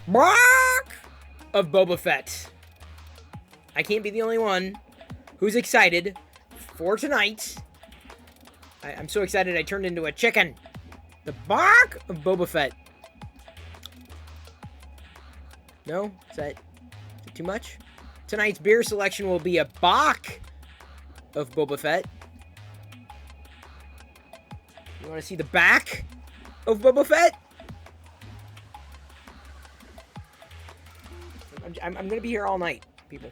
Bark of Boba Fett. I can't be the only one who's excited for tonight. I'm so excited I turned into a chicken. The bark of Boba Fett. No? Is that too much? Tonight's beer selection will be a Bach of Boba Fett. You want to see the back of Boba Fett? I'm going to be here all night, people.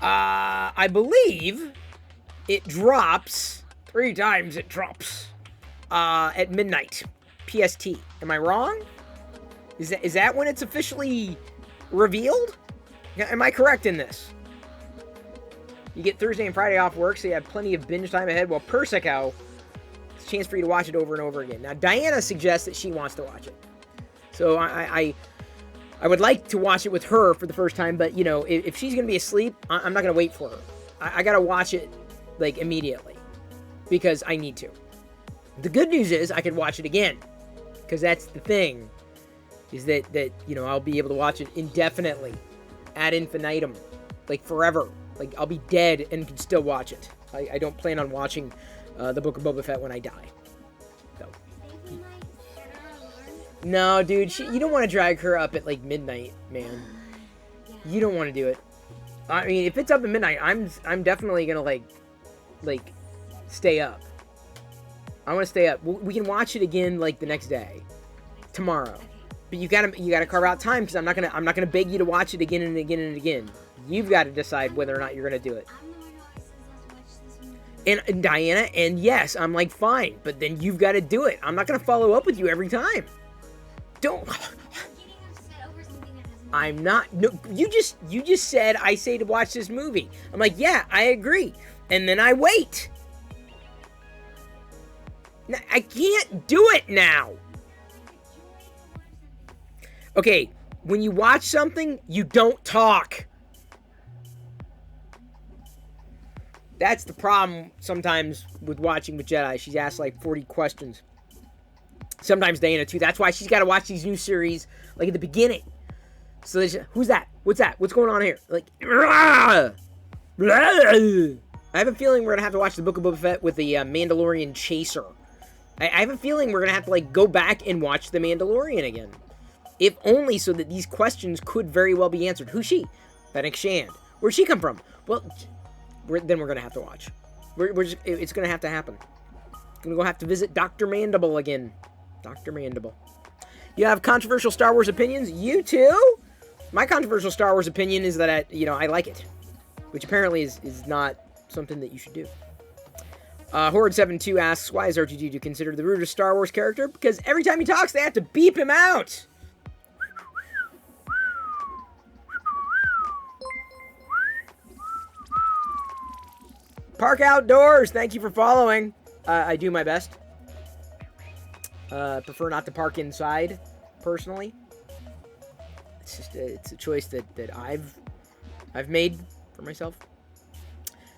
I believe it drops 3 times. It drops at midnight PST. Am I wrong? Is that when it's officially revealed? Am I correct in this? You get Thursday and Friday off work, so you have plenty of binge time ahead. Well, Persico, it's a chance for you to watch it over and over again. Now, Diana suggests that she wants to watch it. So I would like to watch it with her for the first time, but, you know, if she's going to be asleep, I'm not going to wait for her. I got to watch it, like, immediately. Because I need to. The good news is I can watch it again. Because that's the thing. Is that, you know, I'll be able to watch it indefinitely. Ad infinitum. Like, forever. Like, I'll be dead and can still watch it. I don't plan on watching the Book of Boba Fett when I die. So. No, dude, you don't want to drag her up at, like, midnight, man. You don't want to do it. I mean, if it's up at midnight, I'm definitely gonna, like, stay up. I want to stay up. We can watch it again, like, the next day. Tomorrow. But you gotta carve out time, because I'm not gonna beg you to watch it again and again and again. You've got to decide whether or not you're gonna do it. And Diana, and yes, I'm like, fine, but then you've got to do it. I'm not gonna follow up with you every time. Don't. I'm not. No, you just said I say to watch this movie. I'm like, yeah, I agree, and then I wait. I can't do it now. Okay, when you watch something, you don't talk. That's the problem sometimes with watching with Jedi. She's asked like 40 questions. Sometimes Diana too. That's why she's got to watch these new series like at the beginning. So who's that? What's that? What's going on here? Like, blah, blah. I have a feeling we're going to have to watch the Book of Boba Fett with the Mandalorian Chaser. I have a feeling we're going to have to like go back and watch the Mandalorian again. If only so that these questions could very well be answered. Who's she? Fennec Shand. Where'd she come from? Well, then we're going to have to watch. It's going to have to happen. Going to have to visit Dr. Mandible again. Dr. Mandible. You have controversial Star Wars opinions? You too? My controversial Star Wars opinion is that I like it. Which apparently is not something that you should do. Horde72 asks, why is R2-D2 considered the rudest Star Wars character? Because every time he talks, they have to beep him out. Park Outdoors, thank you for following. I do my best. Prefer not to park inside, personally. It's just it's a choice that I've made for myself.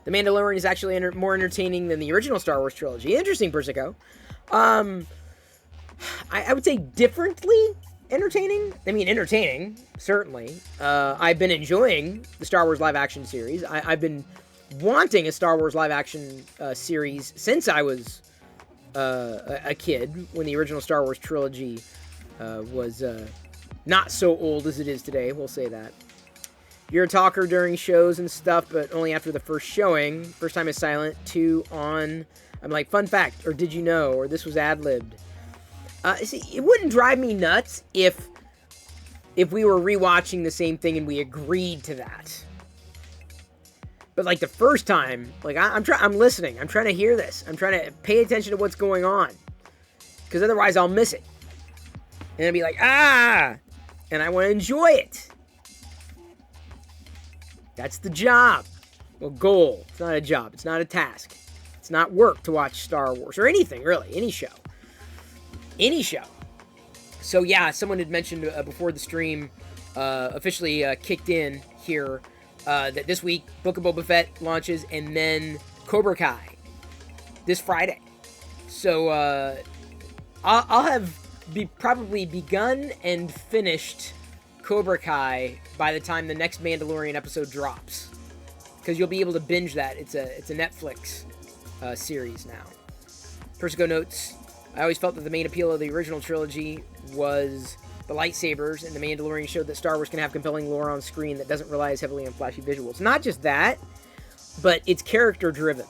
The Mandalorian is actually more entertaining than the original Star Wars trilogy. Interesting, Persico. I would say differently entertaining. I mean, entertaining, certainly. I've been enjoying the Star Wars live-action series. I've been wanting a Star Wars live-action series since I was a kid, when the original Star Wars trilogy was not so old as it is today. We'll say that. You're a talker during shows and stuff, but only after the first showing. First time is silent. 2 on. I'm like, fun fact, or did you know, or this was ad-libbed. See, it wouldn't drive me nuts if we were rewatching the same thing and we agreed to that. But like the first time, like I'm listening. I'm trying to hear this. I'm trying to pay attention to what's going on, because otherwise I'll miss it. And I'll be like, and I want to enjoy it. That's the job. Well, goal. It's not a job. It's not a task. It's not work to watch Star Wars or anything, really. Any show. Any show. So, yeah, someone had mentioned before the stream officially kicked in here that this week Book of Boba Fett launches, and then Cobra Kai this Friday. So, I'll have probably begun and finished Cobra Kai by the time the next Mandalorian episode drops, because you'll be able to binge that. It's a Netflix series now. Persico notes, I always felt that the main appeal of the original trilogy was the lightsabers, and the Mandalorian showed that Star Wars can have compelling lore on screen that doesn't rely as heavily on flashy visuals. Not just that, but it's character driven.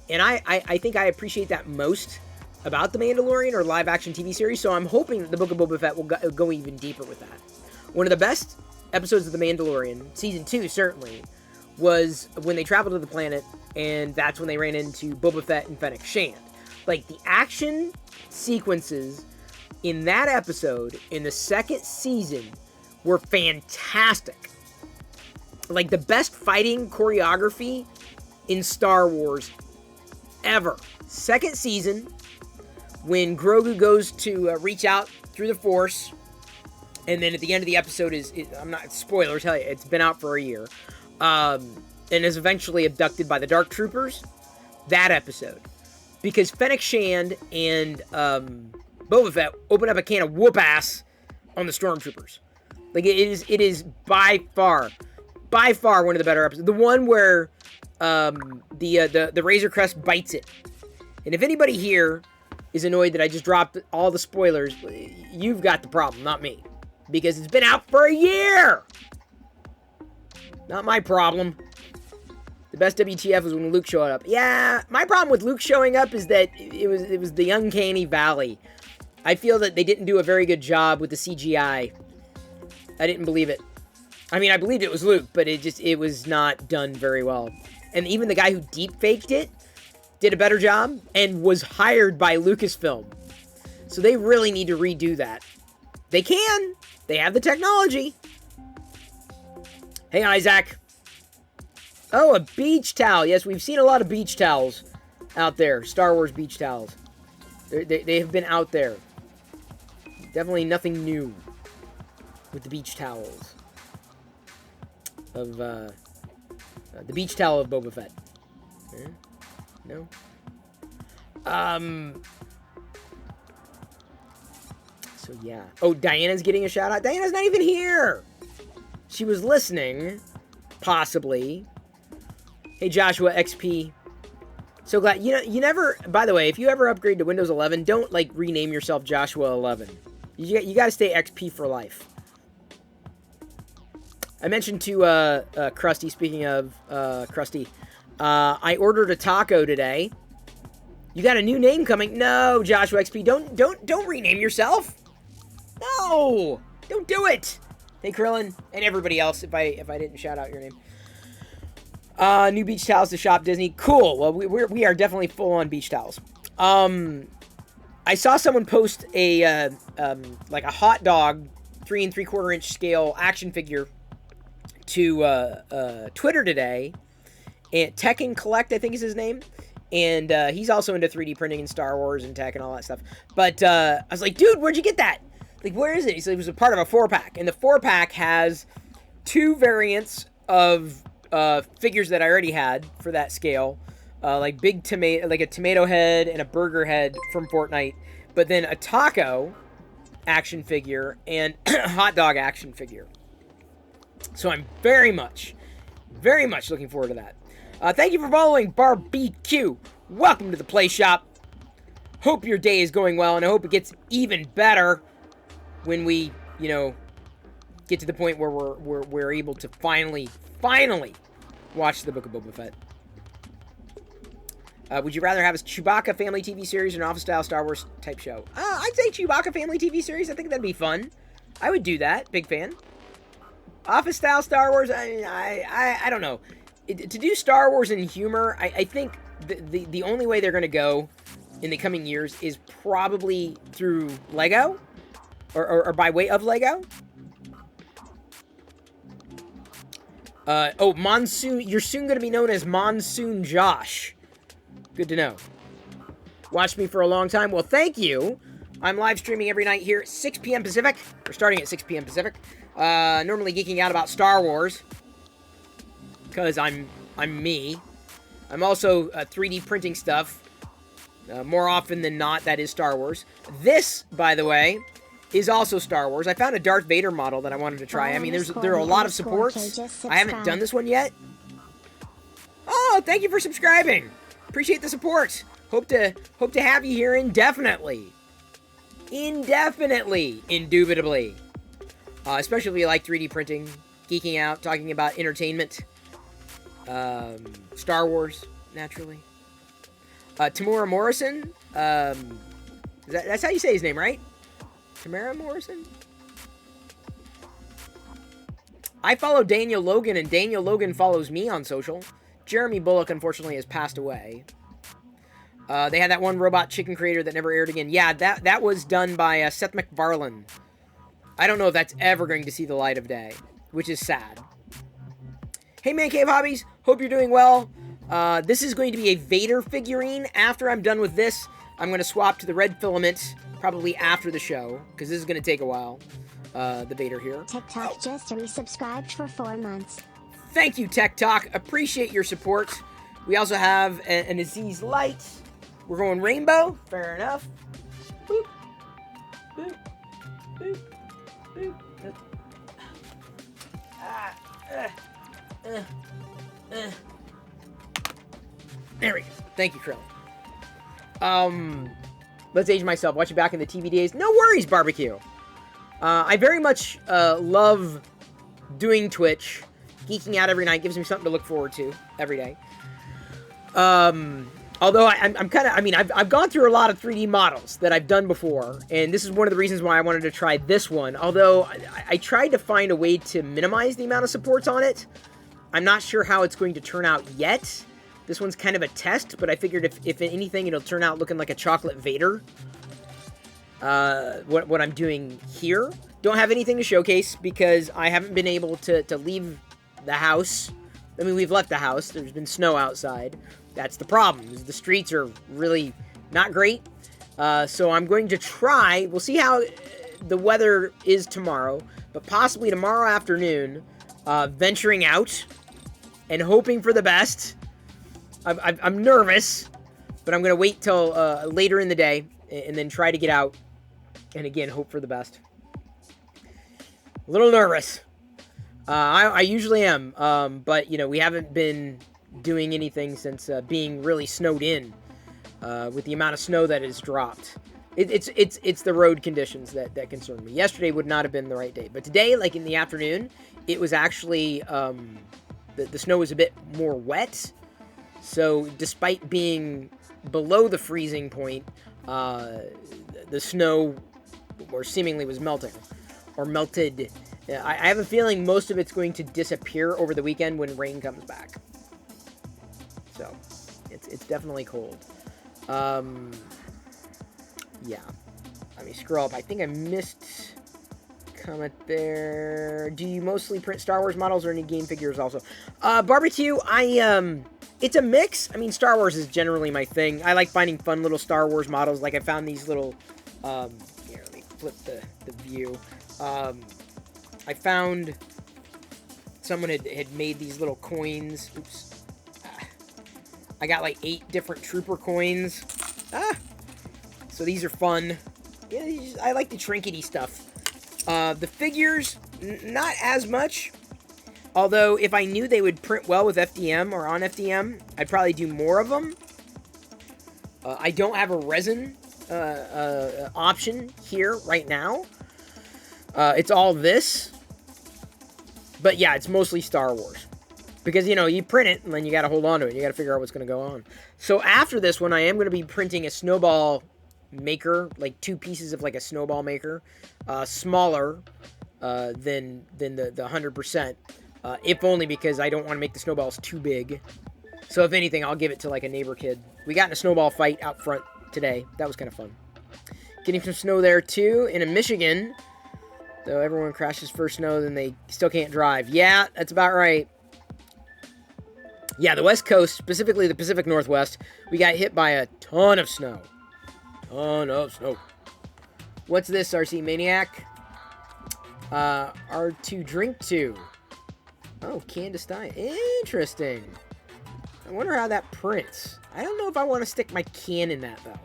And I think I appreciate that most about the Mandalorian or live action TV series, so I'm hoping that the Book of Boba Fett will go even deeper with that. One of the best episodes of the Mandalorian, season 2 certainly, was when they traveled to the planet, and that's when they ran into Boba Fett and Fennec Shand. Like, the action sequences in that episode in the second season were fantastic. Like, the best fighting choreography in Star Wars ever. Second season, when Grogu goes to reach out through the Force, and then at the end of the episode I'm not, spoilers, hell yeah, it's been out for a year, and is eventually abducted by the Dark Troopers. That episode. Because Fennec Shand and Boba Fett open up a can of whoop ass on the Stormtroopers. Like, it is by far one of the better episodes. The one where the Razor Crest bites it. And if anybody here is annoyed that I just dropped all the spoilers, you've got the problem, not me. Because it's been out for a year! Not my problem. The best WTF was when Luke showed up. Yeah, my problem with Luke showing up is that it was the uncanny valley. I feel that they didn't do a very good job with the CGI. I didn't believe it. I mean, I believed it was Luke, but it was not done very well. And even the guy who deep-faked it did a better job and was hired by Lucasfilm. So they really need to redo that. They can. They have the technology. Hey, Isaac. Oh, a beach towel. Yes, we've seen a lot of beach towels out there. Star Wars beach towels. They have been out there. Definitely nothing new with the beach towels. Of, the beach towel of Boba Fett. No? So, yeah. Oh, Diana's getting a shout-out. Diana's not even here! She was listening. Possibly. Hey, Joshua XP. So glad. You never... By the way, if you ever upgrade to Windows 11, don't, like, rename yourself Joshua 11. You gotta stay XP for life. I mentioned to Krusty, speaking of Krusty, I ordered a taco today. You got a new name coming. No, Joshua XP, don't rename yourself. No, don't do it. Hey, Krillin, and everybody else, if I didn't shout out your name. New beach towels to Shop Disney. Cool. Well, we are definitely full on beach towels. I saw someone post a like a hot dog 3 3/4 inch scale action figure to Twitter today. And Tech and Collect, I think is his name. And he's also into 3D printing and Star Wars and tech and all that stuff. But I was like, dude, where'd you get that? Like, where is it? He said it was a part of a 4-pack. And the 4-pack has 2 variants of figures that I already had for that scale. Like big tomato, like a tomato head and a burger head from Fortnite. But then a taco action figure and a hot dog action figure. So I'm very much looking forward to that. Thank you for following BBQ. Welcome to the Play Shop. Hope your day is going well, and I hope it gets even better when we, get to the point where we're able to finally watch the Book of Boba Fett. Would you rather have a Chewbacca family TV series or an office-style Star Wars type show? I'd say Chewbacca family TV series. I think that'd be fun. I would do that. Big fan. Office-style Star Wars, I don't know. To do Star Wars in humor, I think the only way they're going to go in the coming years is probably through Lego, or by way of Lego. Monsoon, you're soon going to be known as Monsoon Josh. Good to know. Watched me for a long time. Well, thank you. I'm live streaming every night here at 6 p.m. Pacific. We're starting at 6 p.m. Pacific. Normally geeking out about Star Wars. Because I'm me. I'm also 3D printing stuff. More often than not, that is Star Wars. This, by the way, is also Star Wars. I found a Darth Vader model that I wanted to try. I mean, there are a lot of supports. I haven't done this one yet. Oh, thank you for subscribing. Appreciate the support. Hope to have you here indefinitely. Indubitably. Especially if you like 3D printing, geeking out, talking about entertainment, Star Wars, naturally. Tamura Morrison, that's how you say his name, right? Tamara Morrison? I follow Daniel Logan, and Daniel Logan follows me on social. Jeremy Bullock, unfortunately, has passed away. They had that one Robot Chicken creator that never aired again. Yeah, that was done by Seth MacFarlane. I don't know if that's ever going to see the light of day, which is sad. Hey, Man Cave Hobbies. Hope you're doing well. This is going to be a Vader figurine. After I'm done with this, I'm going to swap to the red filament, probably after the show, because this is going to take a while. The Vader here. TikTok just resubscribed for 4 months. Thank you, Tech Talk. Appreciate your support. We also have an Aziz Light. We're going rainbow. Fair enough. Boop. Boop. Boop. Boop. There we go. Thank you, Krillin. Let's age myself. Watch it back in the TV days. No worries, Barbecue. I very much love doing Twitch. Geeking out every night gives me something to look forward to every day. Although I'm kind of, I mean, I've gone through a lot of 3D models that I've done before, and this is one of the reasons why I wanted to try this one. Although I tried to find a way to minimize the amount of supports on it. I'm not sure how it's going to turn out yet. This one's kind of a test, but I figured if anything, it'll turn out looking like a chocolate Vader. What I'm doing here. Don't have anything to showcase because I haven't been able to leave the house. I mean, we've left the house. There's been snow outside. That's the problem. Is the streets are really not great. So I'm going to try. We'll see how the weather is tomorrow, but possibly tomorrow afternoon, venturing out and hoping for the best. I'm nervous, but I'm going to wait till later in the day and then try to get out and again hope for the best. A little nervous. I usually am, but you know, we haven't been doing anything since being really snowed in with the amount of snow that has dropped. It's the road conditions that concern me. Yesterday would not have been the right day, but today, like in the afternoon, it was actually the snow was a bit more wet. So despite being below the freezing point, the snow or seemingly was melting or melted. I have a feeling most of it's going to disappear over the weekend when rain comes back. So it's definitely cold. Yeah. Let me scroll up. I think I missed comment there. Do you mostly print Star Wars models or any game figures also? Barbecue, it's a mix. I mean, Star Wars is generally my thing. I like finding fun little Star Wars models. Like I found these little, here, let me flip the view. I found someone had made these little coins. Oops. I got like 8 different trooper coins. So these are fun. Yeah, I like the trinkety stuff. The figures, not as much. Although, if I knew they would print well with FDM or on FDM, I'd probably do more of them. I don't have a resin option here right now. It's all this. But yeah, it's mostly Star Wars. Because, you know, you print it, and then you got to hold on to it. You got to figure out what's going to go on. So after this one, I am going to be printing a snowball maker. Like 2 pieces of like a snowball maker. Smaller than the 100%. If only because I don't want to make the snowballs too big. So if anything, I'll give it to like a neighbor kid. We got in a snowball fight out front today. That was kind of fun. Getting some snow there too. In Michigan. So everyone crashes first snow, then they still can't drive. Yeah, that's about right. Yeah, the West Coast, specifically the Pacific Northwest, we got hit by a ton of snow. Ton of snow. What's this, RC Maniac? R2 Drink 2. Oh, Candace Stein. Interesting. I wonder how that prints. I don't know if I want to stick my can in that, though.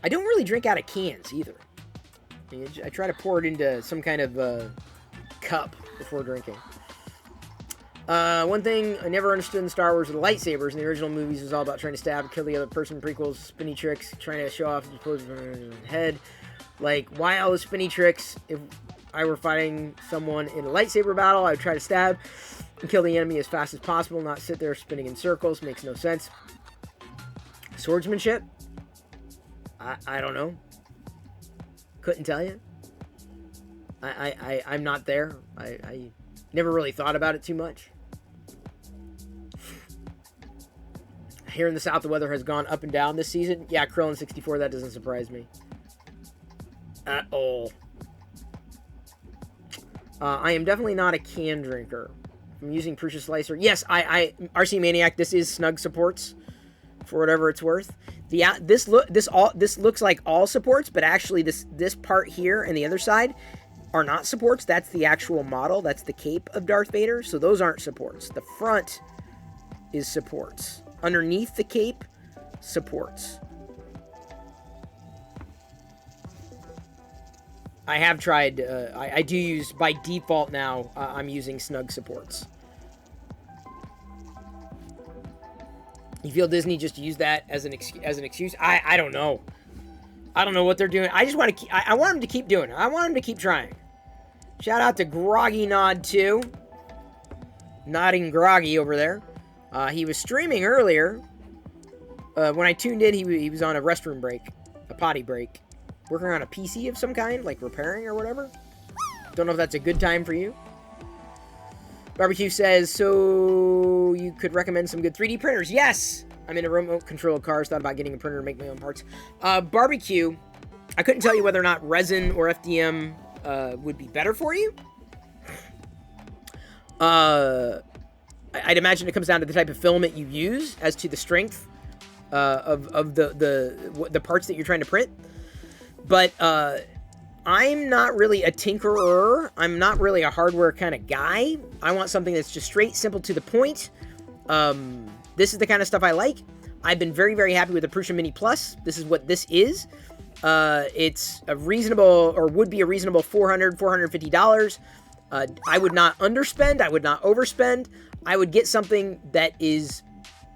I don't really drink out of cans either. I try to pour it into some kind of cup before drinking. One thing I never understood in Star Wars with the lightsabers in the original movies was all about trying to stab and kill the other person in prequels, spinny tricks, trying to show off his pose head. Like, why all the spinny tricks? If I were fighting someone in a lightsaber battle, I would try to stab and kill the enemy as fast as possible, not sit there spinning in circles. Makes no sense. Swordsmanship? I don't know. Couldn't tell you. I'm not there. I never really thought about it too much. Here in the South, the weather has gone up and down this season. Yeah, Krillin 64, that doesn't surprise me at all. I am definitely not a can drinker. I'm using Prusa Slicer. Yes, RC Maniac, this is Snug supports for whatever it's worth. This looks like all supports, but actually this part here and the other side are not supports. That's the actual model. That's the cape of Darth Vader. So those aren't supports. The front is supports. Underneath the cape, supports. I have tried, I do use, by default now, I'm using Snug supports. You feel Disney just used that as an excuse? I don't know. I don't know what they're doing. I just want to I want them to keep doing it. I want them to keep trying. Shout out to Groggy Nod 2. Nodding Groggy over there. He was streaming earlier. When I tuned in, he was on a restroom break. A potty break. Working on a PC of some kind, like repairing or whatever. Don't know if that's a good time for you. Barbecue says, so you could recommend some good 3D printers. Yes! I'm in a remote control cars. Thought about getting a printer to make my own parts. Barbecue, I couldn't tell you whether or not resin or FDM would be better for you. I'd imagine it comes down to the type of filament you use as to the strength of the parts that you're trying to print. But I'm not really a tinkerer. I'm not really a hardware kind of guy. I want something that's just straight, simple, to the point. This is the kind of stuff I like. I've been very, very happy with the Prusa Mini Plus. This is what this is. It's a reasonable, or would be a reasonable $400, $450. I would not underspend. I would not overspend. I would get something that is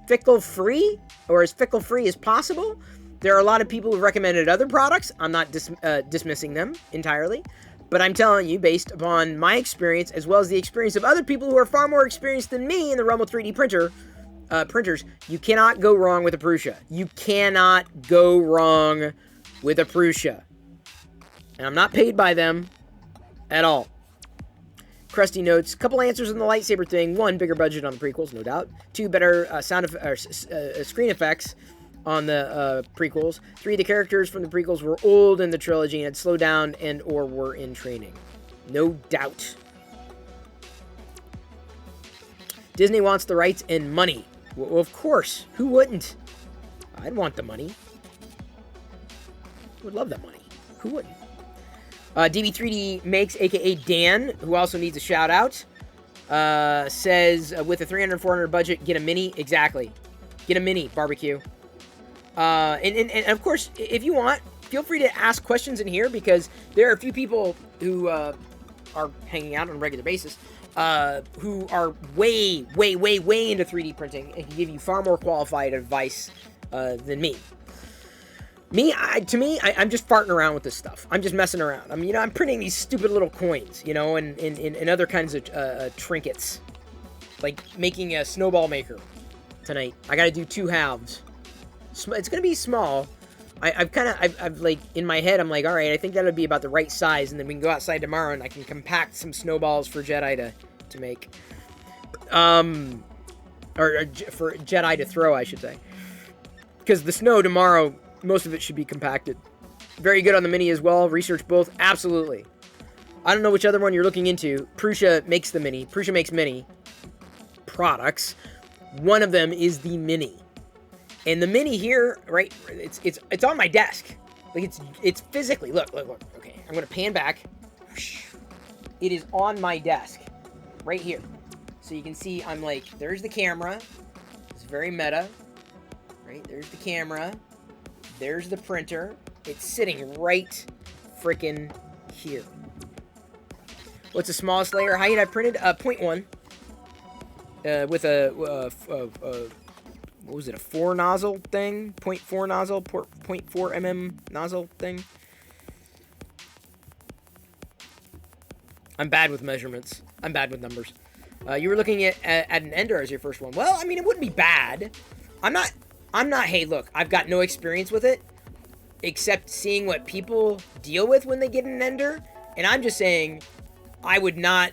fickle-free, or as fickle-free as possible. There are a lot of people who recommended other products. I'm not dismissing them entirely. But I'm telling you, based upon my experience, as well as the experience of other people who are far more experienced than me in the realm of 3D printers, you cannot go wrong with a Prusa. You cannot go wrong with a Prusa. And I'm not paid by them at all. Krusty notes, couple answers on the lightsaber thing. 1, bigger budget on the prequels, no doubt. 2, better screen effects on the prequels. 3, the characters from the prequels were old in the trilogy and had slowed down and or were in training. No doubt. Disney wants the rights and money. Well, of course. Who wouldn't? I'd want the money. Would love that money. Who wouldn't? DB3D Makes, a.k.a. Dan, who also needs a shout-out, says, with a $300, $400 budget, get a Mini. Exactly. Get a Mini, Barbecue. And of course, if you want, feel free to ask questions in here, because there are a few people who are hanging out on a regular basis who are way into 3D printing and can give you far more qualified advice than me. I'm just farting around with this stuff. I'm just messing around. I mean, I'm printing these stupid little coins, and other kinds of trinkets, like making a snowball maker tonight. I got to do 2 halves. It's gonna be small. I've like, in my head, I'm like, all right, I think that would be about the right size, and then we can go outside tomorrow and I can compact some snowballs for Jedi to make, or for Jedi to throw, I should say, because the snow tomorrow, most of it should be compacted. Very good on the Mini as well. Research both. Absolutely. I don't know which other one you're looking into. Prusa makes the Mini. Prusa makes Mini products. One of them is the Mini. And the Mini here, right, it's on my desk. Like, it's physically, look. Okay, I'm going to pan back. It is on my desk. Right here. So you can see, I'm like, there's the camera. It's very meta. Right, there's the camera. There's the printer. It's sitting right freaking here. What's the smallest layer height I've printed? 0.1. With a, what was it, a 4 nozzle thing? 0.4 nozzle, 0.4 mm nozzle thing. I'm bad with measurements. I'm bad with numbers. You were looking at an Ender as your first one. Well, I mean, it wouldn't be bad. I'm not, hey, look, I've got no experience with it, except seeing what people deal with when they get an Ender. And I'm just saying, I would not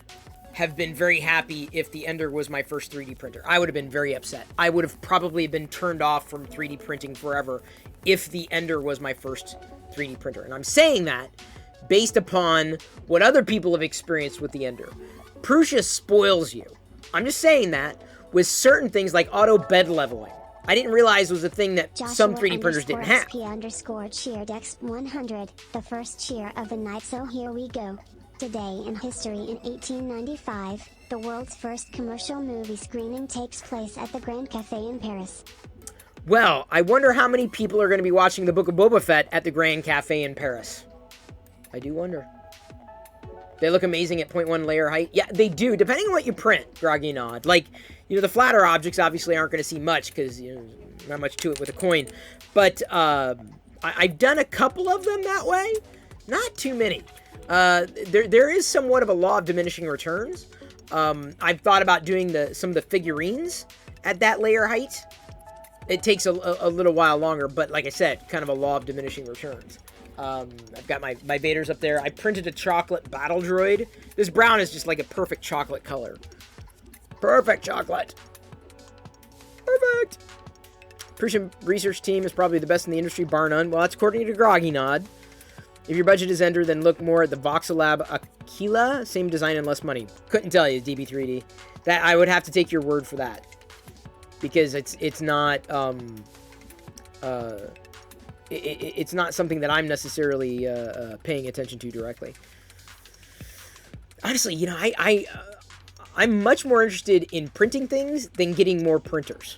have been very happy if the Ender was my first 3D printer. I would have been very upset. I would have probably been turned off from 3D printing forever if the Ender was my first 3D printer. And I'm saying that based upon what other people have experienced with the Ender. Prusa spoils you. I'm just saying that with certain things like auto bed leveling. I didn't realize was a thing that some 3D printers didn't have. Cheered-X100, the first cheer of the night. So here we go. Today in history, in 1895, the world's first commercial movie screening takes place at the Grand Café in Paris. Well, I wonder how many people are going to be watching the Book of Boba Fett at the Grand Café in Paris. I do wonder. They look amazing at 0.1 layer height. Yeah, they do, depending on what you print, Groggy Nod. Like, you know, the flatter objects obviously aren't going to see much because, you know, not much to it with a coin. But I've done a couple of them that way. Not too many. There is somewhat of a law of diminishing returns. I've thought about doing some of the figurines at that layer height. It takes a little while longer, but like I said, kind of a law of diminishing returns. I've got my Vaders up there. I printed a chocolate battle droid. This brown is just like a perfect chocolate color. Perfect chocolate. Perfect. Prussian research team is probably the best in the industry, bar none. Well, that's according to Groggy Nod. If your budget is Ender, then look more at the Voxelab Aquila. Same design and less money. Couldn't tell you, DB3D. That I would have to take your word for that. Because it's not it's not something that I'm necessarily paying attention to directly. Honestly, you know, I'm much more interested in printing things than getting more printers.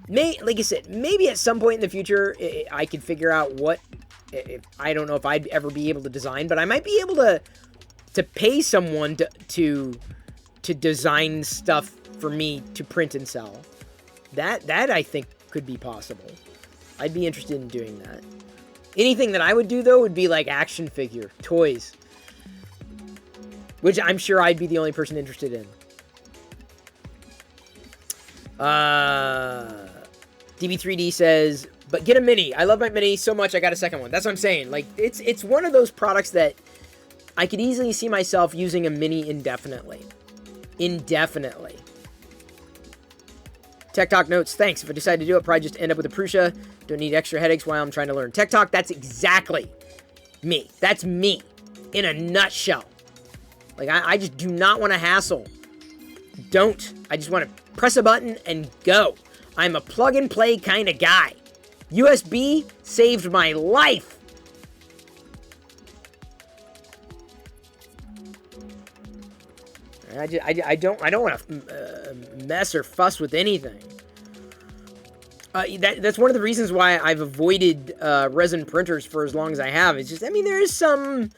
Like I said, maybe at some point in the future, I could figure out what. I don't know if I'd ever be able to design, but I might be able to pay someone to design stuff for me to print and sell. That I think could be possible. I'd be interested in doing that. Anything that I would do, though, would be like action figure, toys. Which I'm sure I'd be the only person interested in. DB3D says, but get a mini. I love my mini so much I got a second one. That's what I'm saying. Like, it's one of those products that I could easily see myself using a mini indefinitely. Indefinitely. Tech Talk notes, thanks. If I decide to do it, probably just end up with a Prusa. Don't need extra headaches while I'm trying to learn. Tech Talk, that's exactly me. That's me in a nutshell. Like, I just do not want to hassle. Don't. I just want to press a button and go. I'm a plug-and-play kind of guy. USB saved my life. I don't want to mess or fuss with anything. That's one of the reasons why I've avoided resin printers for as long as I have. It's just, I mean, there is some.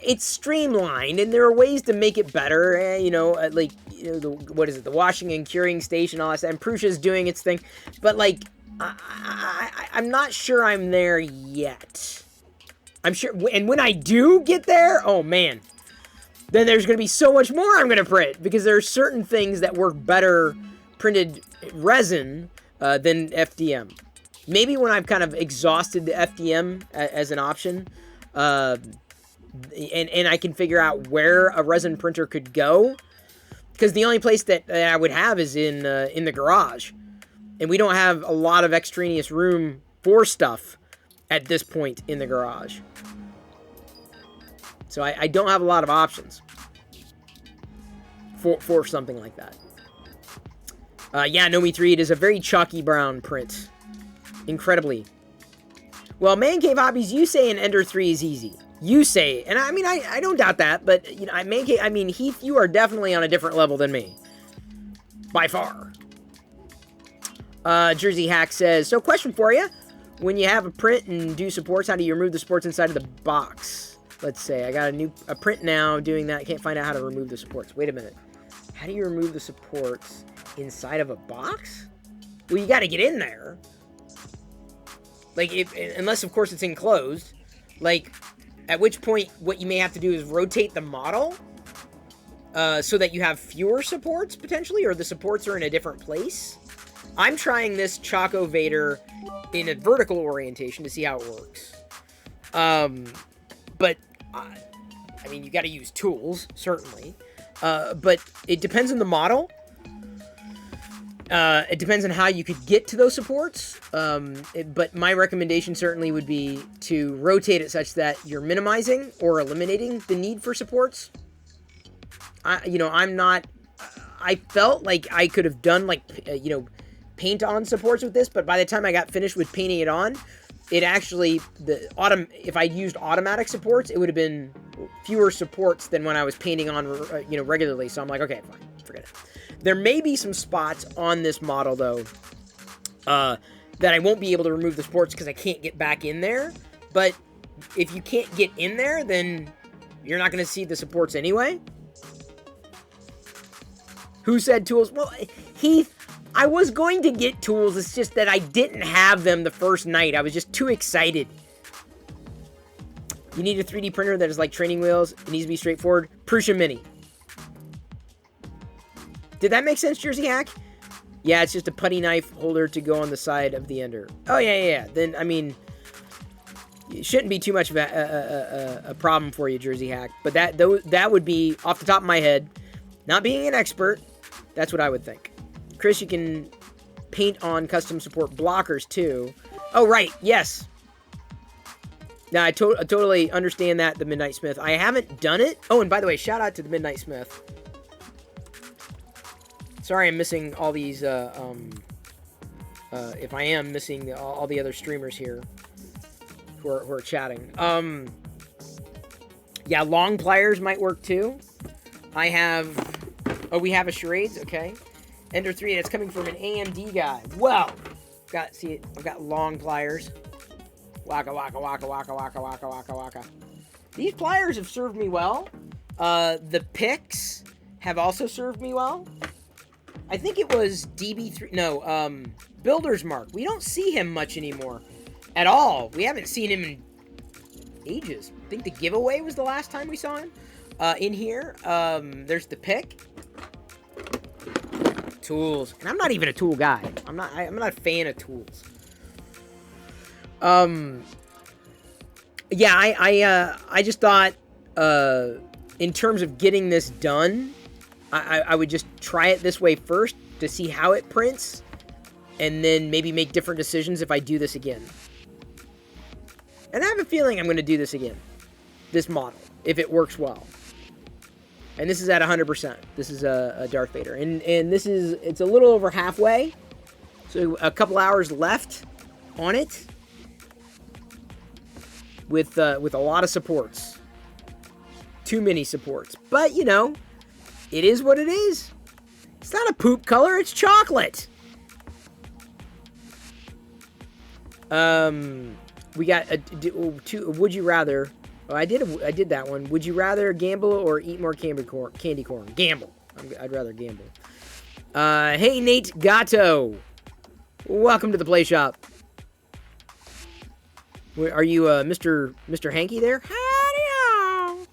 It's streamlined, and there are ways to make it better. You know, like, you know, what is it? The washing and curing station, all that stuff. And Prusa's doing its thing, but like, I'm not sure I'm there yet. I'm sure, and when I do get there, oh man. Then there's going to be so much more I'm going to print, because there are certain things that work better printed resin than FDM. Maybe when I've kind of exhausted the FDM as an option, and I can figure out where a resin printer could go, because the only place that I would have is in the garage, and we don't have a lot of extraneous room for stuff at this point in the garage. So I don't have a lot of options for something like that. Yeah, Nomi 3, it is a very chalky brown print. Incredibly. Well, Man Cave Hobbies, you say an Ender 3 is easy. You say, and I mean, I don't doubt that, but, you know, Heath, you are definitely on a different level than me. By far. Jersey Hack says, so question for you. when you have a print and do supports, how do you remove the supports inside of the box? Let's say I got a print now doing that. I can't find out how to remove the supports. Wait a minute. How do you remove the supports inside of a box? Well, you got to get in there. Like, unless, of course, it's enclosed. Like, at which point, what you may have to do is rotate the model so that you have fewer supports, potentially, or the supports are in a different place. I'm trying this Choco Vader in a vertical orientation to see how it works. But, I mean, you got to use tools, certainly. But it depends on the model. It depends on how you could get to those supports, but my recommendation certainly would be to rotate it such that you're minimizing or eliminating the need for supports. I felt like I could have done, like, paint on supports with this, but by the time I got finished with painting it on, it actually, if I used automatic supports, it would have been fewer supports than when I was painting on, regularly, so I'm like, okay, fine, forget it. There may be some spots on this model, though, that I won't be able to remove the supports because I can't get back in there. But if you can't get in there, then you're not going to see the supports anyway. Who said tools? Well, Heath, I was going to get tools. It's just that I didn't have them the first night. I was just too excited. You need a 3D printer that is like training wheels. It needs to be straightforward. Prusa Mini. Did that make sense, Jersey Hack? Yeah, it's just a putty knife holder to go on the side of the ender. Oh, yeah. Then, I mean, it shouldn't be too much of a problem for you, Jersey Hack. But that would be, off the top of my head, not being an expert, that's what I would think. Chris, you can paint on custom support blockers, too. Oh, right, yes. Now, I totally understand that, the Midnight Smith. I haven't done it. Oh, and by the way, shout out to the Midnight Smith. Sorry I'm missing all these, if I am missing all the other streamers here who are chatting. Yeah, long pliers might work too. We have a Charades, okay. Ender 3, that's coming from an AMD guy. Well, I've got long pliers. Waka, waka, waka, waka, waka, waka, waka, waka. These pliers have served me well. The picks have also served me well. I think it was DB3, no, Builder's Mark. We don't see him much anymore at all. We haven't seen him in ages. I think the giveaway was the last time we saw him in here. There's the pick. Tools. And I'm not even a tool guy. I'm not a fan of tools. Yeah, I just thought, in terms of getting this done, I would just try it this way first to see how it prints, and then maybe make different decisions if I do this again. And I have a feeling I'm going to do this again. This model, if it works well. And this is at 100%. This is a Darth Vader. And it's a little over halfway. So a couple hours left on it. With a lot of supports. Too many supports. But, it is what it is. It's not a poop color, it's chocolate. We got two. Would you rather? Oh, I did that one. Would you rather gamble or eat more candy corn? Gamble. I'd rather gamble. Hey Nate Gatto, welcome to the play shop. Are you Mr. Hanky there? Howdy-o.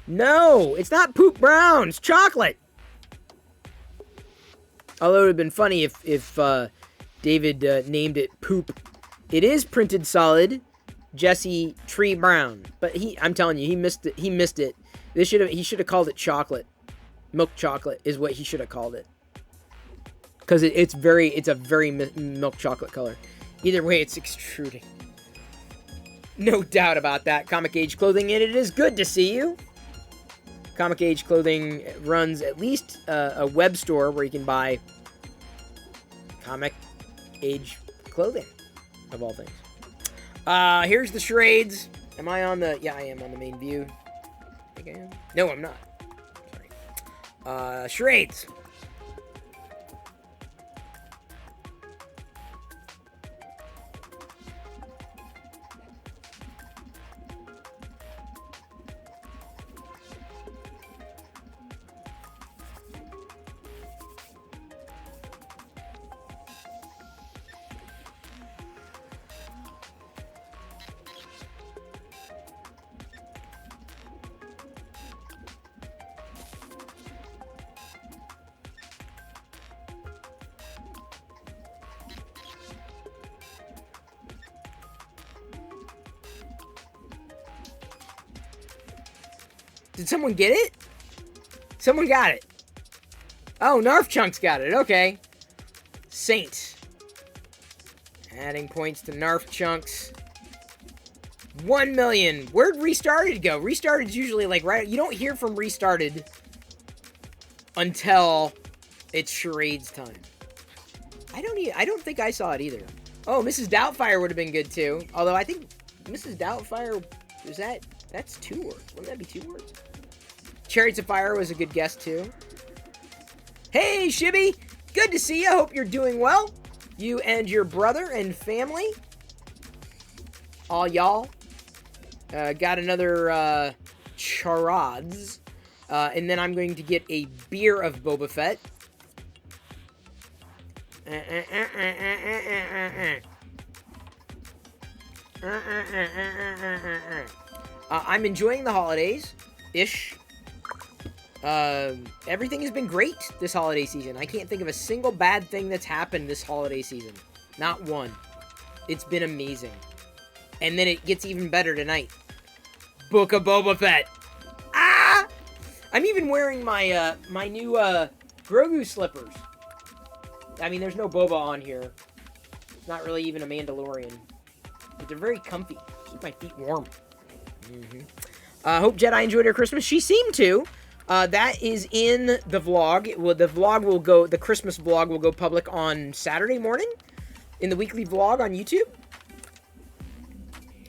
No, it's not poop brown. It's chocolate. Although it would have been funny if David named it poop. It is printed solid, Jesse Tree Brown. But I'm telling you, he missed it. He missed it. He should have called it chocolate. Milk chocolate is what he should have called it. Because it's a very milk chocolate color. Either way, it's extruding. No doubt about that. Comic Age Clothing, and it is good to see you. Comic Age Clothing runs at least a web store where you can buy Comic Age Clothing, of all things. Here's the Charades. Am I on the... Yeah, I am on the main view. I think I am. No, I'm not. Sorry. Charades. Did someone get it? Someone got it. Oh, Narf Chunks got it. Okay. Saint. Adding points to Narf Chunks. 1 million. Where'd Restarted go? Restarted's usually like right... You don't hear from Restarted until it's Charades time. I don't think I saw it either. Oh, Mrs. Doubtfire would have been good too. Although I think Mrs. Doubtfire... That's 2 words. Wouldn't that be 2 words? Chariots of Fire was a good guess too. Hey, Shibby! Good to see you. Hope you're doing well. You and your brother and family. All y'all. Got another Charades. And then I'm going to get a beer of Boba Fett. I'm enjoying the holidays-ish. Everything has been great this holiday season. I can't think of a single bad thing that's happened this holiday season. Not one. It's been amazing. And then it gets even better tonight. Book of Boba Fett. Ah! I'm even wearing my my new Grogu slippers. I mean, there's no Boba on here. It's not really even a Mandalorian. But they're very comfy. Keep my feet warm. Hope Jedi enjoyed her Christmas. She seemed to. That is in the vlog. Well, the Christmas vlog will go public on Saturday morning in the weekly vlog on YouTube.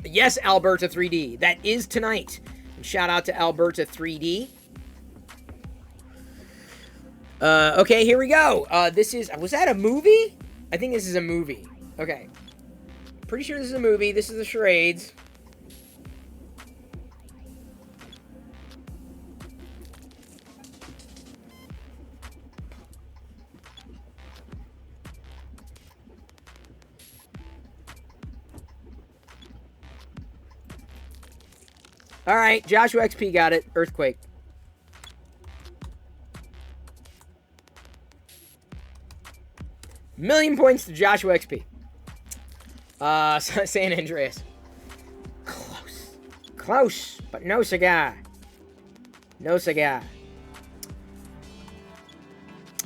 Yes, Alberta 3D. That is tonight. And shout out to Alberta 3D. Okay, here we go. Was that a movie? I think this is a movie. Okay. Pretty sure this is a movie. This is the Charades. All right, Joshua XP got it. Earthquake. Million points to Joshua XP. San Andreas. Close. Close, but no cigar. No cigar.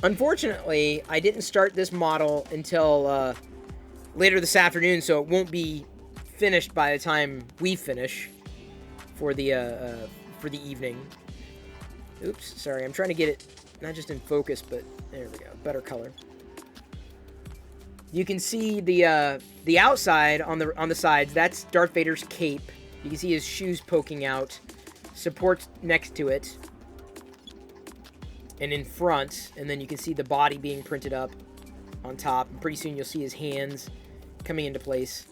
Unfortunately, I didn't start this model until later this afternoon, so it won't be finished by the time we finish for the evening. Oops, sorry. I'm trying to get it not just in focus, but there we go. Better color. You can see the outside on the sides. That's Darth Vader's cape. You can see his shoes poking out. Supports next to it. And in front. And then you can see the body being printed up on top. And pretty soon you'll see his hands coming into place.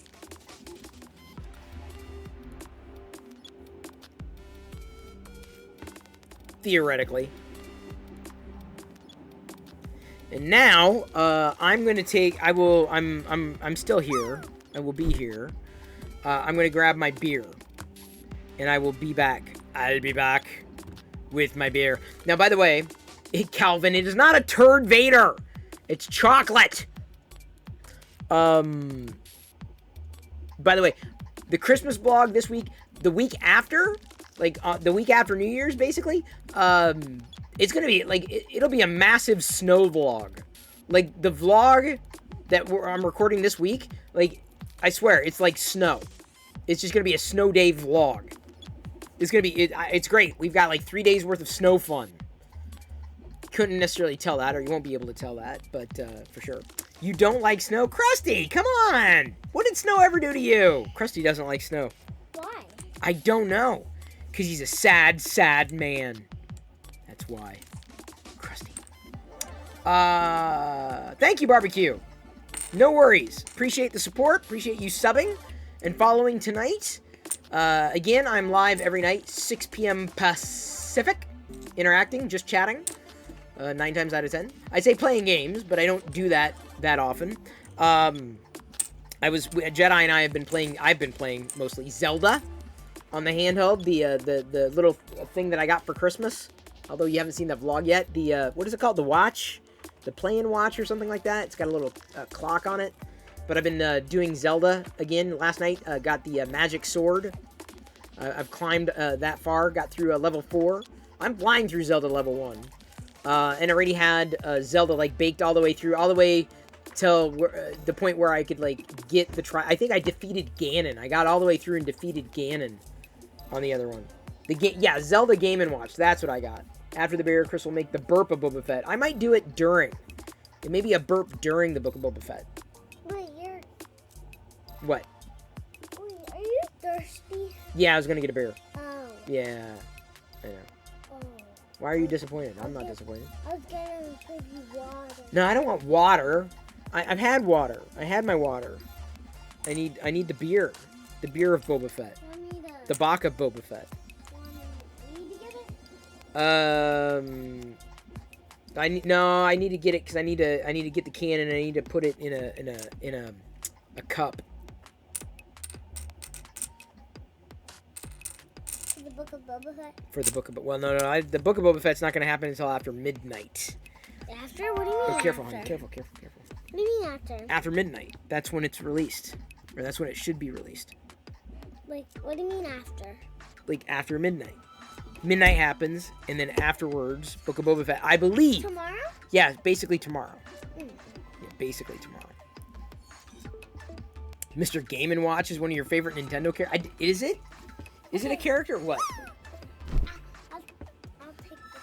Theoretically. And now, I'm gonna take. I'm still here. I will be here. I'm gonna grab my beer, and I will be back. I'll be back with my beer. Now, by the way, Calvin, it is not a turd Vader. It's chocolate. By the way, the Christmas vlog this week, the week after, the week after New Year's, basically, it's gonna be, it'll be a massive snow vlog. Like, the vlog that I'm recording this week, I swear, it's like snow. It's just gonna be a snow day vlog. It's gonna be, it's great. We've got, 3 days worth of snow fun. Couldn't necessarily tell that, or you won't be able to tell that, but, for sure. You don't like snow? Krusty, come on! What did snow ever do to you? Krusty doesn't like snow. Why? I don't know. Because he's a sad, sad man. That's why. Krusty. Thank you, Barbecue. No worries. Appreciate the support. Appreciate you subbing and following tonight. Again, I'm live every night, 6 p.m. Pacific. Interacting, just chatting. 9 times out of 10. I say playing games, but I don't do that often. Jedi and I have been playing, I've been playing mostly Zelda on the handheld, the little thing that I got for Christmas. Although you haven't seen that vlog yet. The, what is it called? The watch? The Play-In Watch or something like that. It's got a little clock on it. But I've been doing Zelda again last night. Got the magic sword. I've climbed that far, got through level 4. I'm flying through Zelda level 1. And already had Zelda, like, baked all the way through, all the way till the point where I could, like, get the I think I defeated Ganon. I got all the way through and defeated Ganon on the other one. Yeah, Zelda Game & Watch. That's what I got. After the Barrier Crystal, make the burp of Boba Fett. I might do it during. It may be a burp during the Book of Boba Fett. Wait, you're... What? Wait, are you thirsty? Yeah, I was gonna get a beer. Oh. Yeah, I know. Oh. Why are you disappointed? I'm not disappointed. I was gonna give you water. No, I don't want water. I've had water. I had my water. I need the beer. The beer of Boba Fett. The Bach of Boba Fett. Need to get it? I need to get it because I need to get the can and I need to put it in a cup. For the Book of Boba Fett? For the Book of no, the Book of Boba Fett's not going to happen until after midnight. After? What do you mean Oh, careful, after? honey. Careful. What do you mean after? After midnight. That's when it's released. Or that's when it should be released. Like, what do you mean after? Like, after midnight. Midnight happens, and then afterwards, Book of Boba Fett, I believe. Tomorrow? Yeah, basically tomorrow. Mm. Yeah, basically tomorrow. Mr. Game & Watch is one of your favorite Nintendo characters. Is it? Is it a character or what? I'll take this.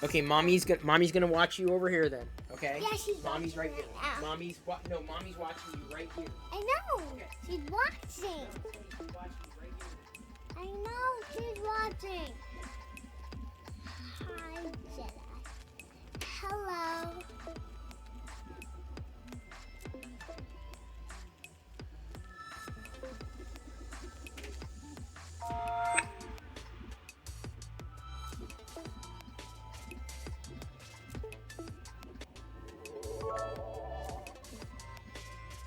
Okay, mommy's gonna watch you over here then. Okay? Yeah, she's Mommy's right watching here. right now. Mommy's watching you right here. I know. Okay. She's watching. She's watching you right here. I know. She's watching. Hi, Jedi. Hello.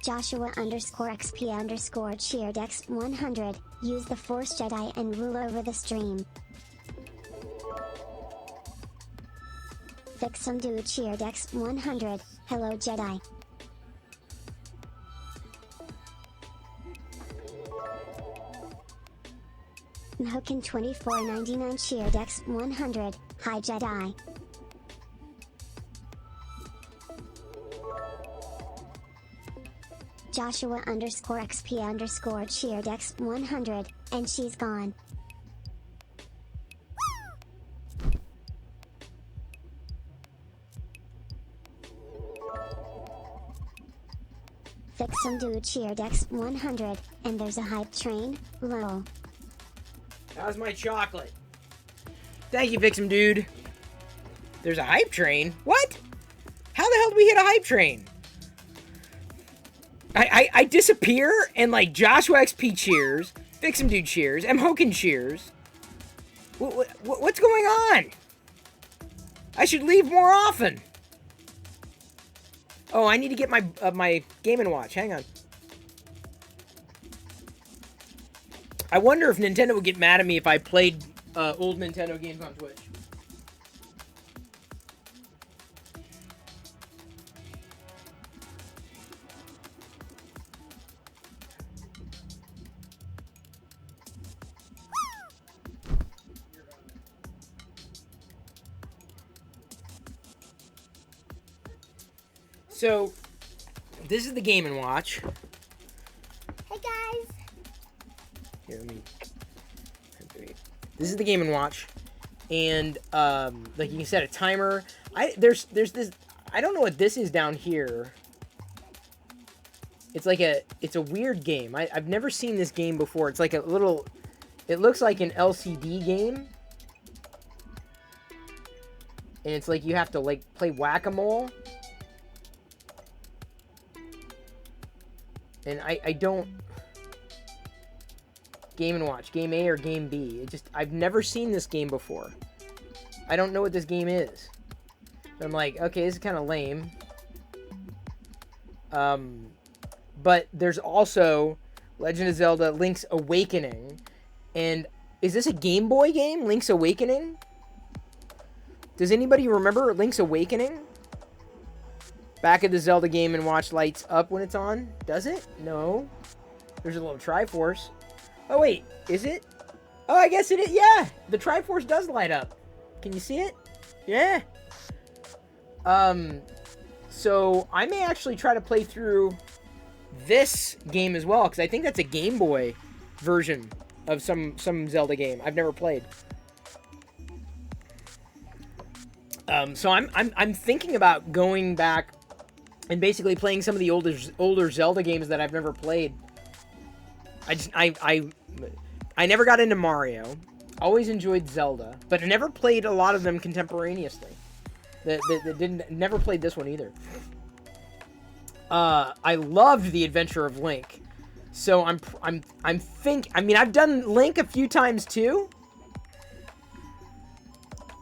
Joshua_XP_cheerdex100. Use the Force Jedi and rule over the stream. Fix some dude cheerdex100. Hello Jedi. Nhokin 2499 cheerdex100. Hi Jedi. Joshua_XP_cheerdex100, and she's gone. Fix some dude cheerdex100, and there's a hype train, lol. How's my chocolate? Thank you, Vixen dude. There's a hype train? What? How the hell did we hit a hype train? I disappear and like Joshua XP cheers, Vixen dude cheers, M Hoken cheers. What's going on? I should leave more often. Oh, I need to get my Game & Watch. Hang on. I wonder if Nintendo would get mad at me if I played old Nintendo games on Twitch. So, this is the Game & Watch. Hey guys. Here, let me... This is the Game & Watch. And, like, you can set a timer. There's this... I don't know what this is down here. It's like it's a weird game. I've never seen this game before. It's like a little... It looks like an LCD game. And it's like you have to, like, play whack-a-mole. And I don't... Game & Watch. Game A or Game B. I've never seen this game before. I don't know what this game is. I'm like, okay, this is kind of lame. But there's also Legend of Zelda Link's Awakening. And is this a Game Boy game? Link's Awakening? Does anybody remember Link's Awakening? Back of the Zelda Game & Watch lights up when it's on. Does it? No. There's a little Triforce. Oh, wait. Is it? Oh, I guess it is. Yeah, the Triforce does light up. Can you see it? Yeah. So I may actually try to play through this game as well, because I think that's a Game Boy version of some Zelda game I've never played. So I'm thinking about going back and basically playing some of the older Zelda games that I've never played. I never got into Mario. Always enjoyed Zelda, but I never played a lot of them contemporaneously. Never played this one either. I loved The Adventure of Link. So I've done Link a few times too.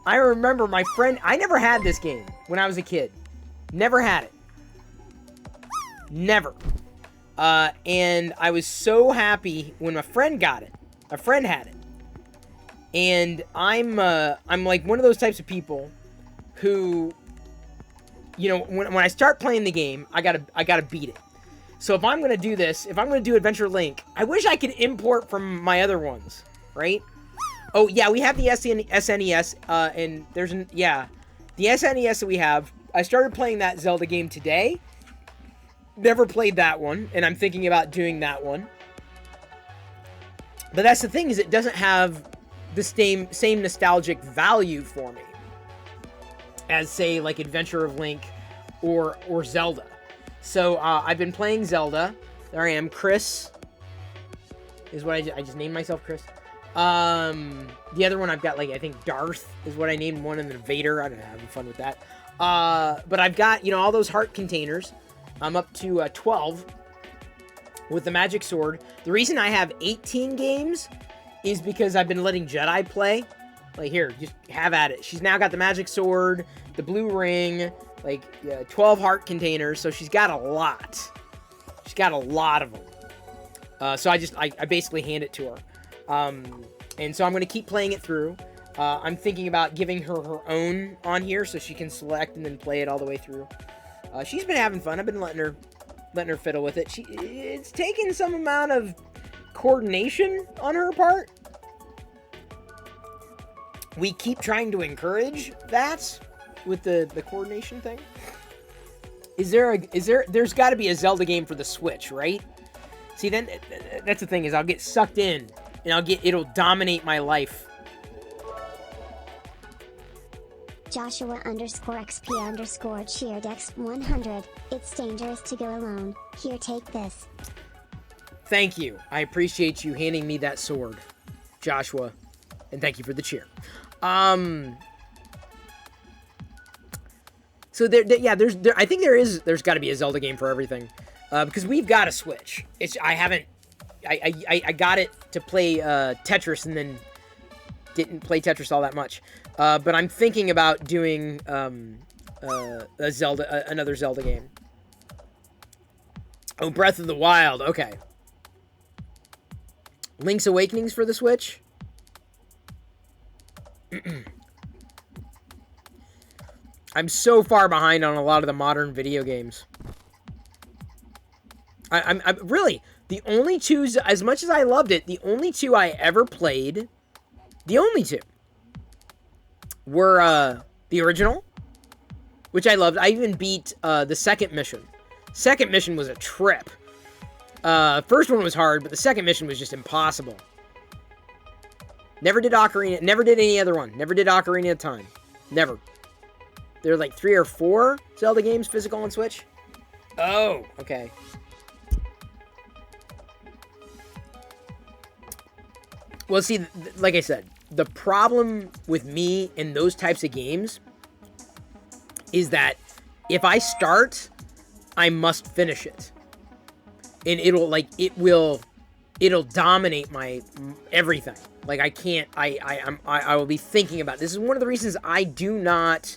I remember my friend, I never had this game when I was a kid. Never had it. Never. And I was so happy when my friend got it. A friend had it. And I'm like one of those types of people who, you know, when I start playing the game, I gotta beat it. So if I'm gonna do this, if I'm gonna do Adventure Link, I wish I could import from my other ones, right? Oh yeah, we have the SNES, and there's the SNES that we have. I started playing that Zelda game today. Never played that one, and I'm thinking about doing that one. But that's the thing, is it doesn't have the same nostalgic value for me as, say, like Adventure of Link or Zelda. So I've been playing Zelda. There I am. Chris is what I just named myself Chris. The other one I've got, like, I think Darth is what I named one, and then Vader. I don't know, having fun with that. But I've got, you know, all those heart containers. I'm up to 12 with the magic sword. The reason I have 18 games is because I've been letting Jedi play. Like, here, just have at it. She's now got the magic sword, the blue ring, like 12 heart containers. So she's got a lot. She's got a lot of them. So I basically hand it to her. And so I'm going to keep playing it through. I'm thinking about giving her her own on here so she can select and then play it all the way through. She's been having fun. I've been letting her fiddle with it. It's taken some amount of coordination on her part. We keep trying to encourage that with the coordination thing. There's got to be a Zelda game for the Switch, right? See, then that's the thing, is I'll get sucked in and it'll dominate my life. Joshua_XP_Cheerdex100. It's dangerous to go alone. Here, take this. Thank you. I appreciate you handing me that sword, Joshua. And thank you for the cheer. So I think there's got to be a Zelda game for everything. Because we've got a Switch. I got it to play Tetris and then didn't play Tetris all that much. But I'm thinking about doing another Zelda game. Oh, Breath of the Wild. Okay. Link's Awakening's for the Switch. I'm so far behind on a lot of the modern video games. I'm really, the only two, as much as I loved it, the only two I ever played, the only two, were the original, which I loved. I even beat the second mission. Second mission was a trip. First one was hard, but the second mission was just impossible. Never did Ocarina, never did any other one. Never did Ocarina of Time. Never. There are like 3 or 4 Zelda games physical on Switch. Oh, okay. Well, see, like I said, the problem with me in those types of games is that if I start, I must finish it. And it'll dominate my everything. Like, I can't, I will be thinking about, this is one of the reasons I do not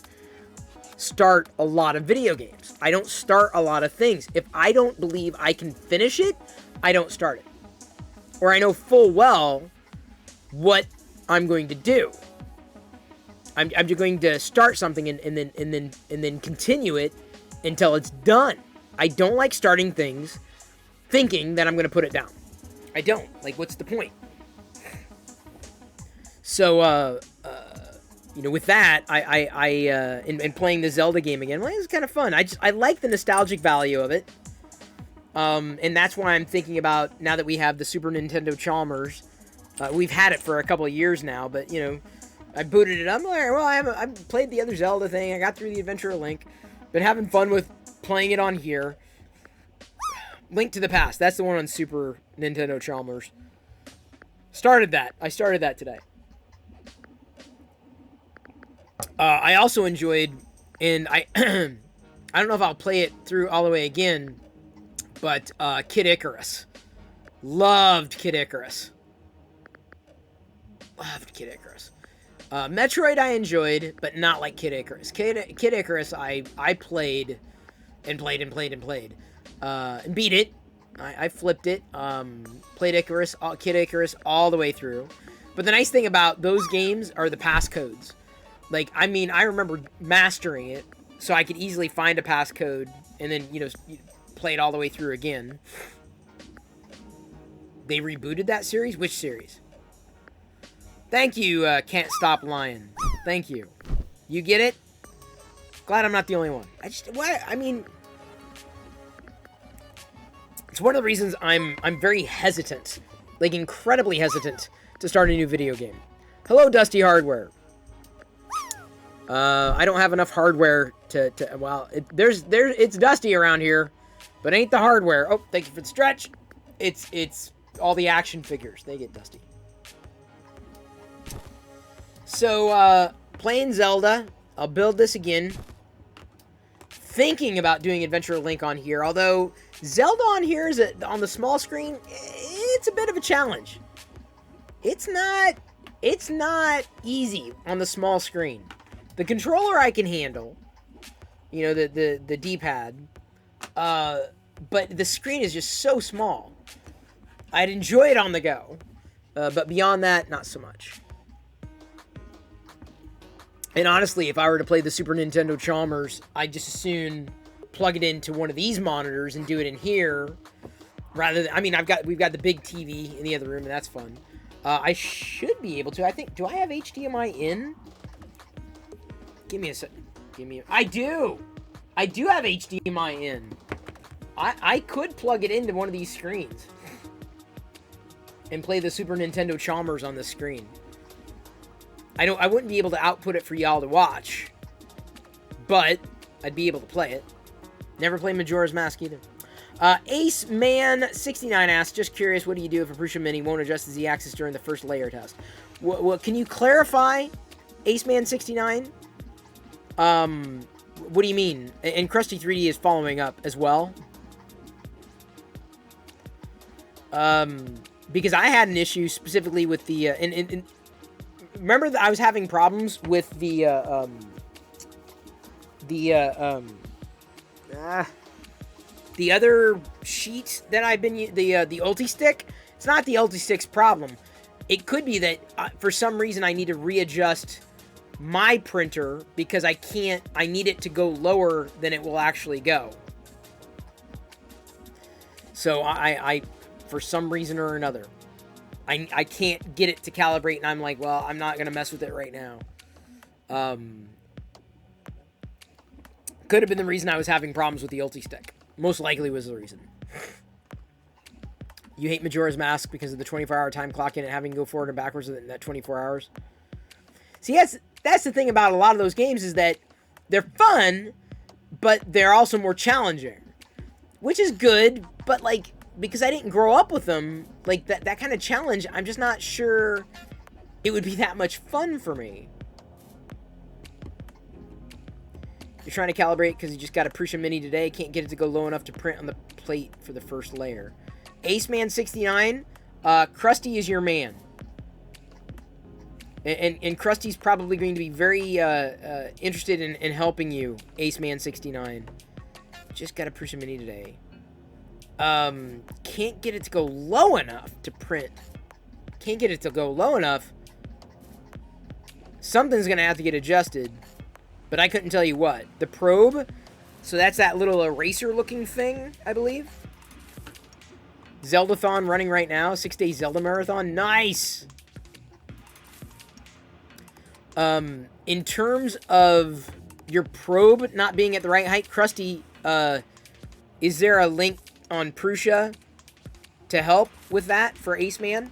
start a lot of video games. I don't start a lot of things. If I don't believe I can finish it, I don't start it. Or I know full well what I'm going to do. I'm just going to start something and then continue it until it's done. I don't like starting things thinking that I'm going to put it down. I don't. Like, what's the point? So, you know, with that, in playing the Zelda game again, well, it's kind of fun. I like the nostalgic value of it. And that's why I'm thinking about, now that we have the Super Nintendo Chalmers, we've had it for a couple of years now, but, you know, I booted it up. Well, I've played the other Zelda thing. I got through the Adventure of Link. Been having fun with playing it on here. Link to the Past. That's the one on Super Nintendo Chalmers. I started that today. I also enjoyed, and I I don't know if I'll play it through all the way again, but Kid Icarus. Loved Kid Icarus. Metroid I enjoyed, but not like Kid Icarus. Kid Icarus I played and played and beat it. I flipped it. Played Kid Icarus all the way through. But the nice thing about those games are the passcodes. Like, I mean, I remember mastering it, so I could easily find a passcode and then, you know, play it all the way through again. They rebooted that series? Which series? Thank you, Can't Stop Lying. Thank you. You get it? Glad I'm not the only one. I mean, it's one of the reasons I'm very hesitant, like incredibly hesitant, to start a new video game. Hello, Dusty Hardware. I don't have enough hardware to well, it's dusty around here, but ain't the hardware. Oh, thank you for the stretch. It's all the action figures. They get dusty. So, playing Zelda. I'll build this again. Thinking about doing Adventure of Link on here, although Zelda on here is on the small screen, it's a bit of a challenge. It's not easy on the small screen. The controller I can handle, you know, the D-pad, but the screen is just so small. I'd enjoy it on the go, but beyond that, not so much. And honestly, if I were to play the Super Nintendo Chalmers, I'd just as soon plug it into one of these monitors and do it in here, rather than, I mean, we've got the big TV in the other room, and that's fun. I should be able to. I think, do I have HDMI in? Give me a second. I do have HDMI in. I could plug it into one of these screens and play the Super Nintendo Chalmers on the screen. I wouldn't be able to output it for y'all to watch, but I'd be able to play it. Never played Majora's Mask either. Ace Man 69 asks, just curious, what do you do if a Prusa Mini won't adjust the Z-axis during the first layer test? What can you clarify, Ace Man 69? What do you mean? And Krusty 3D is following up as well. Because I had an issue specifically with the, remember that I was having problems with the other sheet that I've been, the Ulti Stick. It's not the Ulti Stick's problem. It could be that for some reason I need to readjust my printer because I need it to go lower than it will actually go. So I for some reason or another, I can't get it to calibrate, and I'm like, well, I'm not going to mess with it right now. Could have been the reason I was having problems with the Ulti Stick. Most likely was the reason. You hate Majora's Mask because of the 24-hour time clock in it having to go forward and backwards in that 24 hours? See, that's the thing about a lot of those games, is that they're fun, but they're also more challenging. Which is good, but, like, because I didn't grow up with them, like, that kind of challenge, I'm just not sure it would be that much fun for me. You're trying to calibrate because you just got a Prusa Mini today, can't get it to go low enough to print on the plate for the first layer. Ace Man 69, Krusty is your man. And Krusty's probably going to be very interested in helping you, Ace Man 69. Just got a Prusa Mini today. Can't get it to go low enough to print. Can't get it to go low enough. Something's going to have to get adjusted. But I couldn't tell you what. The probe. So that's that little eraser-looking thing, I believe. Zeldathon running right now. 6-day Zelda marathon. Nice! In terms of your probe not being at the right height, Krusty, is there a link on Prussia to help with that for Ace Man?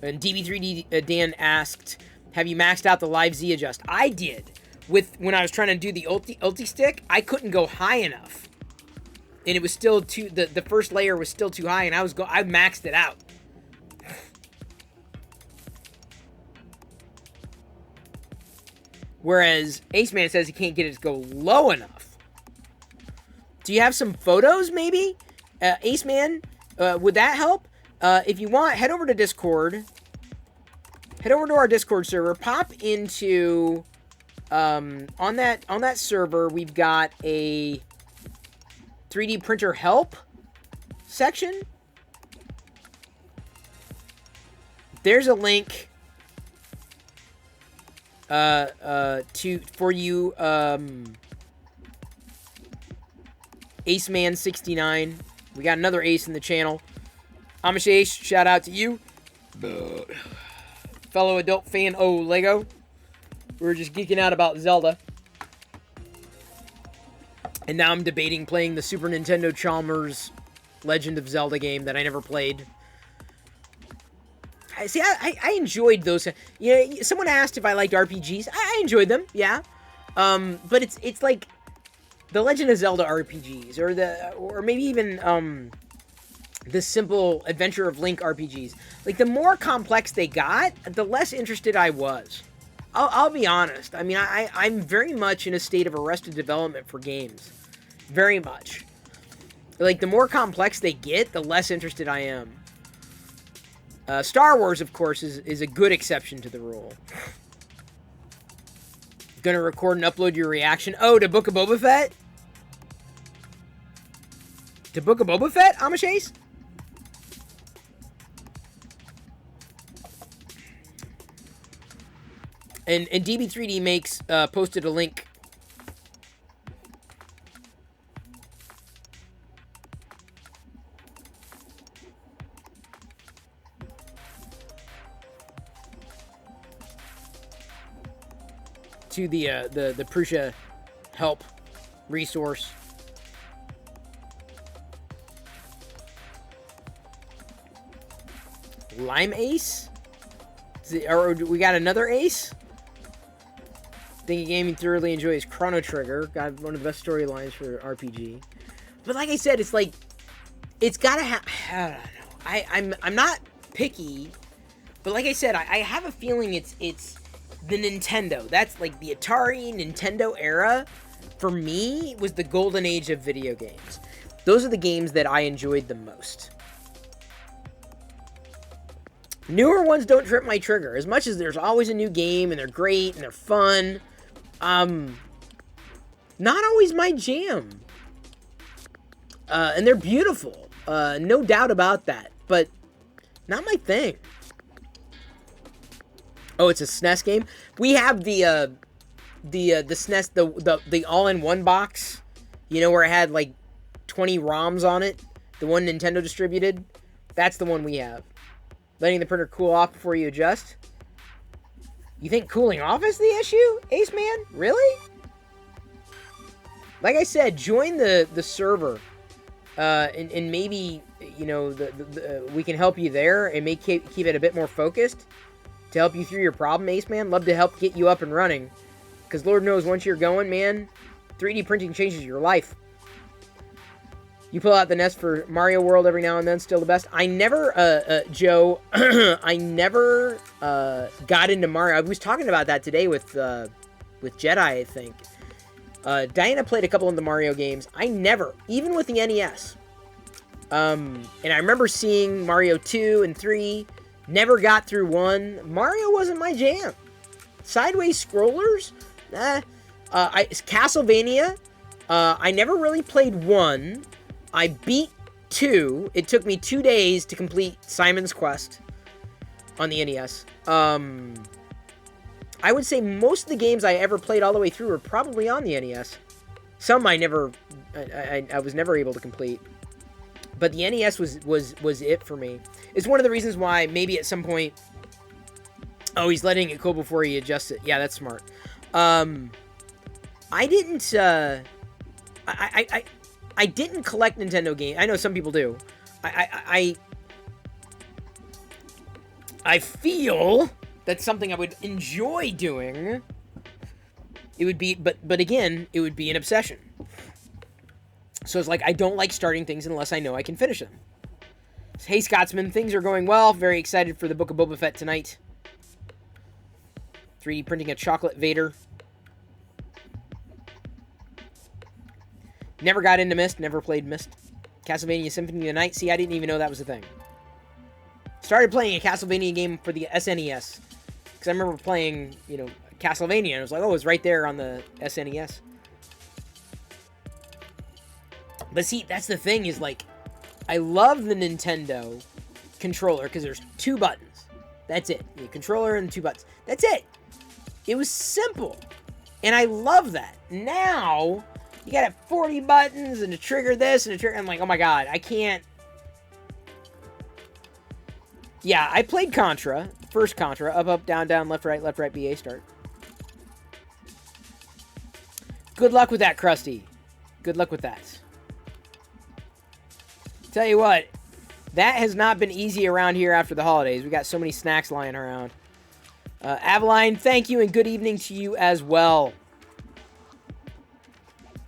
And DB3D Dan asked, have you maxed out the live Z adjust? I did. When I was trying to do the ulti stick, I couldn't go high enough. And it was still the first layer was still too high, and I maxed it out. Whereas Ace Man says he can't get it to go low enough. Do you have some photos, maybe? Ace Man, would that help? If you want, head over to Discord. Head over to our Discord server. Pop into... on that server, we've got a 3D printer help section. There's a link for you, Ace Man 69. We got another Ace in the channel. Amish Ace, shout out to you. Fellow adult fan, Lego. We were just geeking out about Zelda. And now I'm debating playing the Super Nintendo Chalmers Legend of Zelda game that I never played. I enjoyed those. You know, someone asked if I liked RPGs. I enjoyed them, yeah. But it's like the Legend of Zelda RPGs, or maybe even the simple Adventure of Link RPGs. Like, the more complex they got, the less interested I was. I'll be honest. I mean, I'm very much in a state of arrested development for games. Very much. Like, the more complex they get, the less interested I am. Star Wars, of course, is a good exception to the rule. Gonna record and upload your reaction. Oh, to Book of Boba Fett? To Book of Boba Fett, Amish Ace? And DB3D makes posted a link to the Prussia help resource. Lime Ace? Or we got another Ace? Thinking Gaming thoroughly enjoys Chrono Trigger. Got one of the best storylines for RPG. But like I said, it's like, it's gotta have. I don't know. I'm not picky, but like I said, I have a feeling it's the Nintendo. That's like the Atari Nintendo era. For me, was the golden age of video games. Those are the games that I enjoyed the most. Newer ones don't trip my trigger. As much as there's always a new game and they're great and they're fun. Not always my jam. And they're beautiful. No doubt about that. But not my thing. Oh, it's a SNES game? We have the SNES, the all-in-one box. You know, where it had like 20 ROMs on it. The one Nintendo distributed. That's the one we have. Letting the printer cool off before you adjust. You think cooling off is the issue, Ace Man? Really? Like I said, join the server, and maybe, you know, we can help you there and make keep it a bit more focused to help you through your problem, Ace Man. Love to help get you up and running, because Lord knows once you're going, man, 3D printing changes your life. You pull out the NES for Mario World every now and then, still the best. I never, Joe, I never got into Mario. I was talking about that today with Jedi, I think. Diana played a couple of the Mario games. I never, even with the NES. And I remember seeing Mario 2 and 3. Never got through 1. Mario wasn't my jam. Sideways scrollers? Castlevania. I never really played 1. I beat 2. It took me 2 days to complete Simon's Quest on the NES. I would say most of the games I ever played all the way through were probably on the NES. Some I was never able to complete. But the NES was it for me. It's one of the reasons why maybe at some point... Oh, he's letting it cool before he adjusts it. Yeah, that's smart. I didn't, I didn't collect Nintendo games. I know some people do. I feel that's something I would enjoy doing. It would be, but again, it would be an obsession. So it's like, I don't like starting things unless I know I can finish them. Hey, Scotsman, things are going well. Very excited for the Book of Boba Fett tonight. 3D printing a chocolate Vader. Never got into Myst. Never played Myst. Castlevania Symphony of the Night. See, I didn't even know that was a thing. Started playing a Castlevania game for the SNES. Because I remember playing, you know, Castlevania. And I was like, oh, it's right there on the SNES. But see, that's the thing is, like, I love the Nintendo controller because there's 2 buttons. That's it. The controller and 2 buttons. That's it. It was simple. And I love that. Now... You gotta have 40 buttons and to trigger this and to trigger... I'm like, oh my god, I can't... Yeah, I played Contra. First Contra. Up, up, down, down, left, right, BA, start. Good luck with that, Krusty. Good luck with that. Tell you what, that has not been easy around here after the holidays. We got so many snacks lying around. Aveline, thank you and good evening to you as well.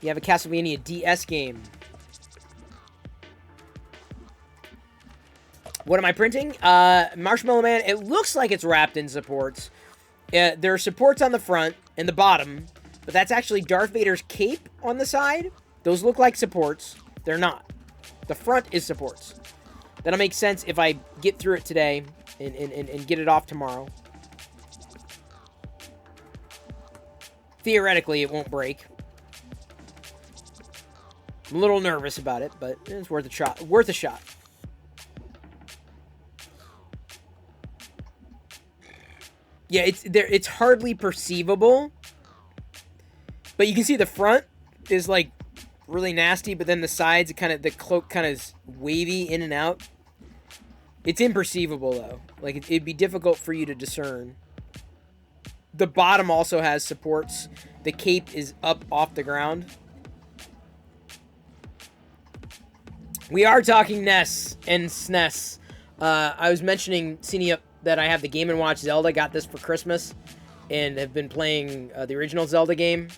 You have a Castlevania DS game. What am I printing? Marshmallow Man. It looks like it's wrapped in supports. There are supports on the front and the bottom, but that's actually Darth Vader's cape on the side. Those look like supports. They're not. The front is supports. That'll make sense if I get through it today and get it off tomorrow. Theoretically, it won't break. I'm a little nervous about it, but it's worth a shot. Worth a shot. Yeah, it's there. It's hardly perceivable, but you can see the front is like really nasty, but then the sides, the cloak kind of is wavy in and out. It's imperceivable though. Like it'd be difficult for you to discern. The bottom also has supports. The cape is up off the ground. We are talking NES and SNES. I was mentioning, Senior, that I have the Game & Watch Zelda. Got this for Christmas. And have been playing the original Zelda game.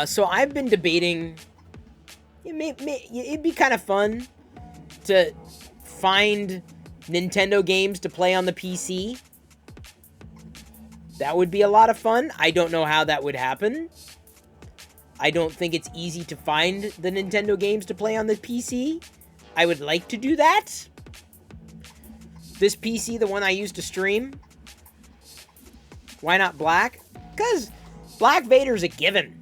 So I've been debating... It'd be kind of fun to find Nintendo games to play on the PC. That would be a lot of fun. I don't know how that would happen. I don't think it's easy to find the Nintendo games to play on the PC. I would like to do that. This PC, the one I used to stream. Why not black? Because Black Vader's a given.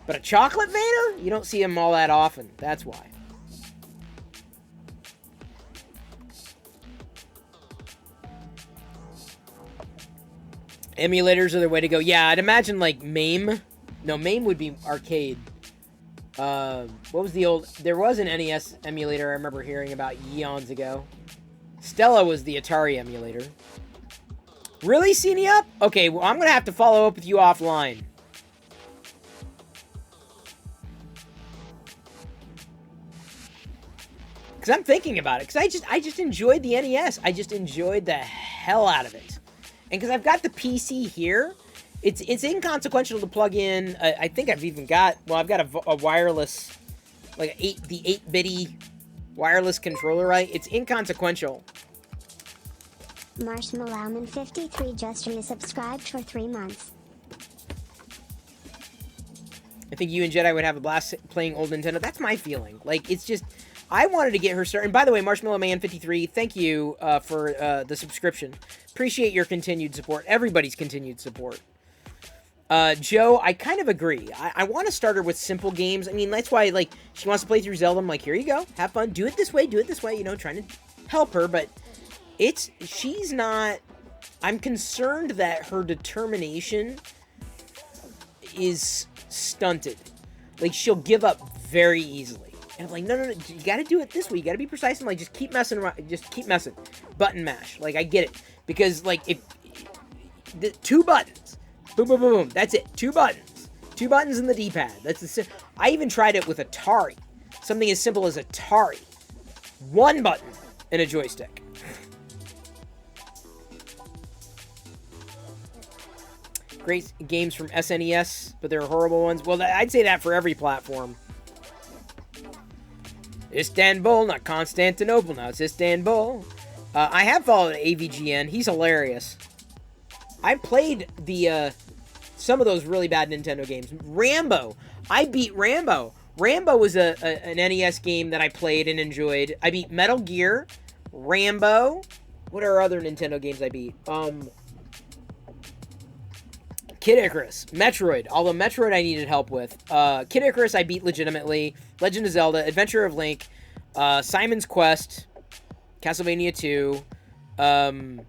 But a chocolate Vader? You don't see him all that often. That's why. Emulators are the way to go. Yeah, I'd imagine like MAME. No, MAME would be arcade. What was the old... There was an NES emulator I remember hearing about eons ago. Stella was the Atari emulator. Really, Senior? Okay, well, I'm going to have to follow up with you offline. Because I'm thinking about it. Because I just enjoyed the NES. I just enjoyed the hell out of it. And because I've got the PC here... It's inconsequential to plug in. I think I've even got... Well, I've got a wireless... Like the 8-bitty wireless controller, right? It's inconsequential. Marshmallowman53 just resubscribed for 3 months. I think you and Jedi would have a blast playing old Nintendo. That's my feeling. Like, it's just... I wanted to get her started. And by the way, Marshmallowman53, thank you for the subscription. Appreciate your continued support. Everybody's continued support. Joe, I kind of agree. I want to start her with simple games. I mean, that's why, like, she wants to play through Zelda. I'm like, here you go. Have fun. Do it this way. Do it this way. You know, trying to help her. But she's not... I'm concerned that her determination is stunted. Like, she'll give up very easily. And I'm like, no, you gotta do it this way. You gotta be precise and like just keep messing around. Just keep messing. Button mash. Like, I get it. Because, like, if... The 2 buttons. Boom, boom, boom, boom. That's it. 2 buttons. 2 buttons in the D-pad. That's the... I even tried it with Atari. Something as simple as Atari. 1 button and a joystick. Great games from SNES, but they're horrible ones. Well, I'd say that for every platform. Istanbul, not Constantinople. Now it's Istanbul. I have followed AVGN. He's hilarious. I played the some of those really bad Nintendo games. Rambo. I beat Rambo. Rambo was an NES game that I played and enjoyed. I beat Metal Gear, Rambo. What are other Nintendo games I beat? Kid Icarus, Metroid. Although Metroid I needed help with. Kid Icarus I beat legitimately. Legend of Zelda, Adventure of Link, Simon's Quest, Castlevania 2,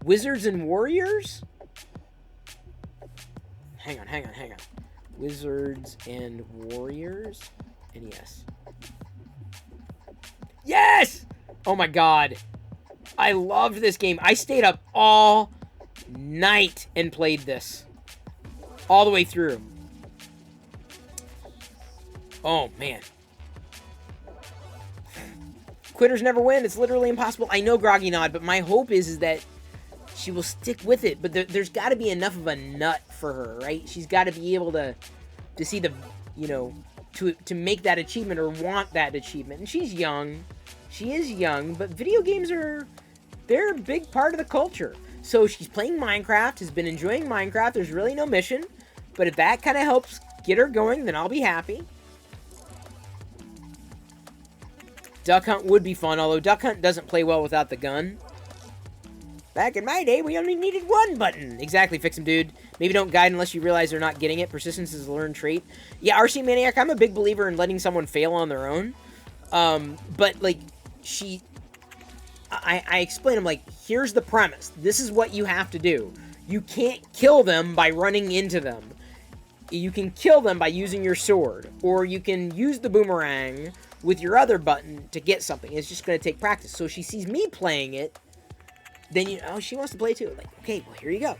Wizards and Warriors? Hang on. Wizards and Warriors? NES. Yes! Oh my god. I loved this game. I stayed up all night and played this. All the way through. Oh, man. Quitters never win. It's literally impossible. I know, Groggy Nod, but my hope is that she will stick with it. But there's got to be enough of a nut for her, right? She's got to be able to see the, you know, to make that achievement or want that achievement. And she's young. She is young, but video games they're a big part of the culture. So she's playing Minecraft, has been enjoying Minecraft. There's really no mission. But if that kind of helps get her going, then I'll be happy. Duck Hunt would be fun, although Duck Hunt doesn't play well without the gun. Back in my day, we only needed 1 button. Exactly, Fix 'em, dude. Maybe don't guide unless you realize they're not getting it. Persistence is a learned trait. Yeah, RC Maniac, I'm a big believer in letting someone fail on their own. But, like, I explain them, like, here's the premise. This is what you have to do. You can't kill them by running into them. You can kill them by using your sword. Or you can use the boomerang with your other button to get something. It's just going to take practice. So she sees me playing it. Then, she wants to play too. Like, okay, well, here you go.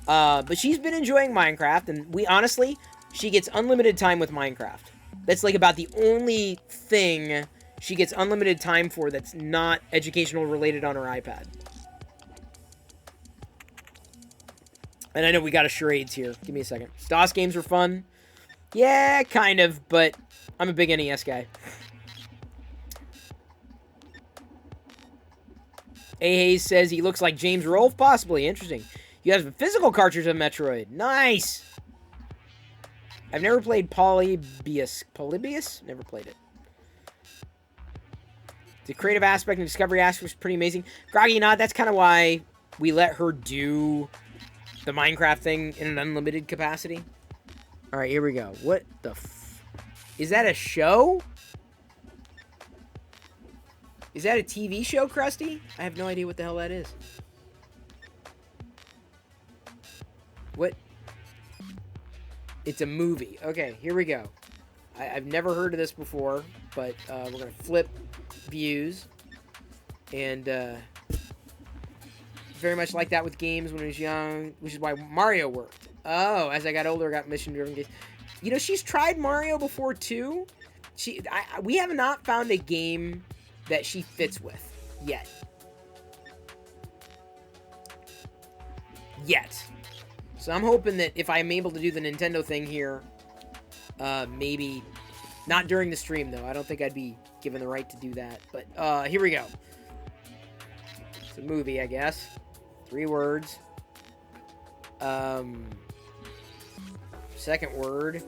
But she's been enjoying Minecraft. And honestly, she gets unlimited time with Minecraft. That's, like, about the only thing she gets unlimited time for that's not educational related on her iPad. And I know we got a Charades here. Give me a second. DOS games were fun. Yeah, kind of, but I'm a big NES guy. A. Hayes says he looks like James Rolfe, possibly. Interesting. You have a physical cartridge of Metroid. Nice! I've never played Polybius. Polybius? Never played it. The creative aspect and discovery aspect was pretty amazing. Groggy Nod, that's kind of why we let her do the Minecraft thing in an unlimited capacity. Alright, here we go. What the is that a show? Is that a TV show, Krusty? I have no idea what the hell that is. What? It's a movie. Okay, here we go. I've never heard of this before, but we're going to flip views. And very much like that with games when I was young, which is why Mario worked. Oh, as I got older, I got mission-driven games. You know, she's tried Mario before, too. We have not found a game that she fits with yet. So I'm hoping that if I'm able to do the Nintendo thing here, maybe not during the stream though. I don't think I'd be given the right to do that. But here we go. It's a movie, I guess. 3 words. Second word.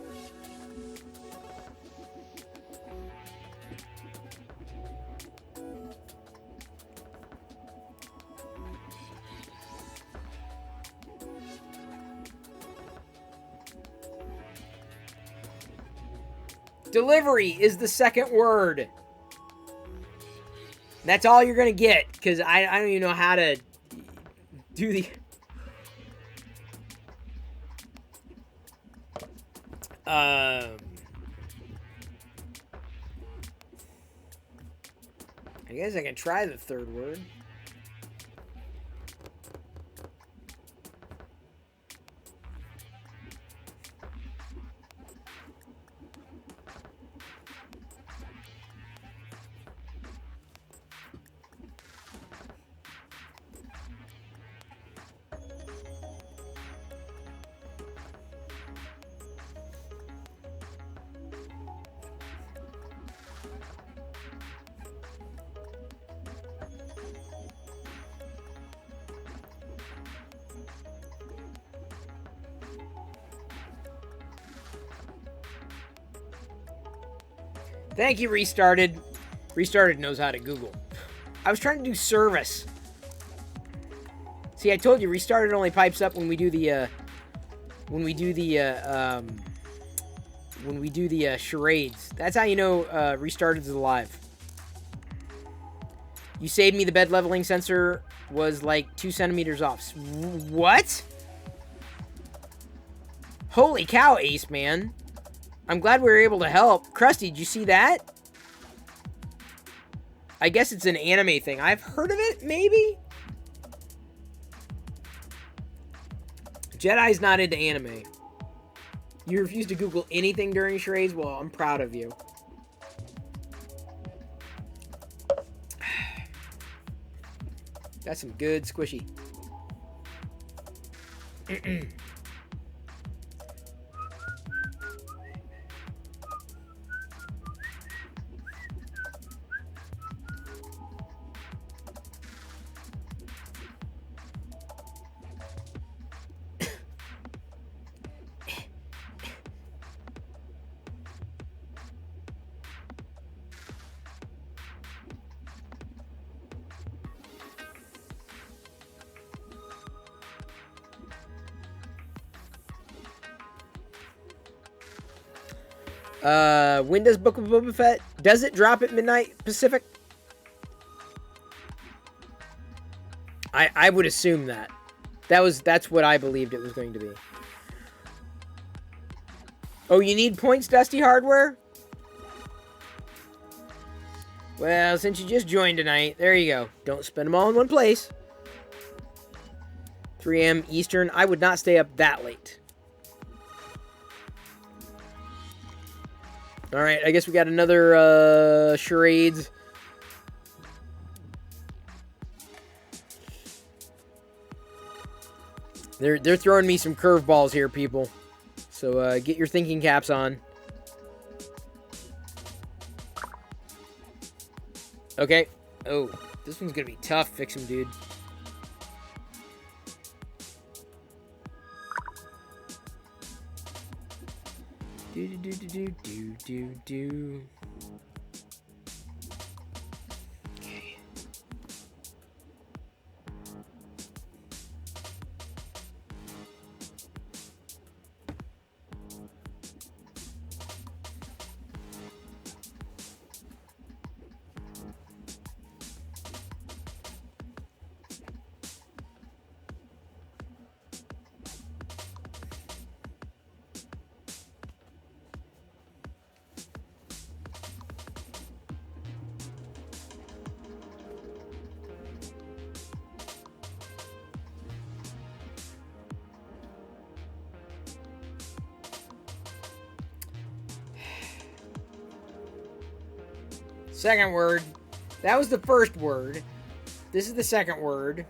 Delivery is the second word. That's all you're going to get, because I don't even know how to do the... I guess I can try the third word. Thank you, Restarted. Restarted knows how to Google. I was trying to do service. See, I told you, Restarted only pipes up when we do the, charades. That's how you know, Restarted's alive. You saved me. The bed leveling sensor was like 2 centimeters off. What? Holy cow, Ace, man. I'm glad we were able to help. Krusty, did you see that? I guess it's an anime thing. I've heard of it, maybe? Jedi's not into anime. You refuse to Google anything during charades? Well, I'm proud of you. That's some good squishy. When does Book of Boba Fett? Does it drop at midnight Pacific? I would assume that. That's what I believed it was going to be. Oh, you need points, Dusty Hardware? Well, since you just joined tonight, there you go. Don't spend them all in one place. 3 a.m. Eastern. I would not stay up that late. Alright, I guess we got another charades. They're throwing me some curveballs here, people. So get your thinking caps on. Okay. Oh, this one's gonna be tough. Fix him, dude. Do. Okay. Second word. That was the first word. This is the second word.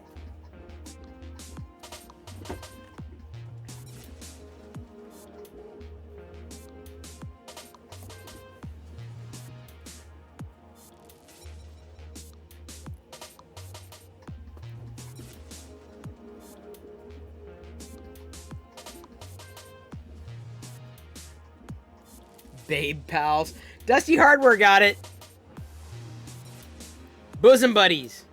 Babe pals. Dusty Hardware got it. Bosom buddies.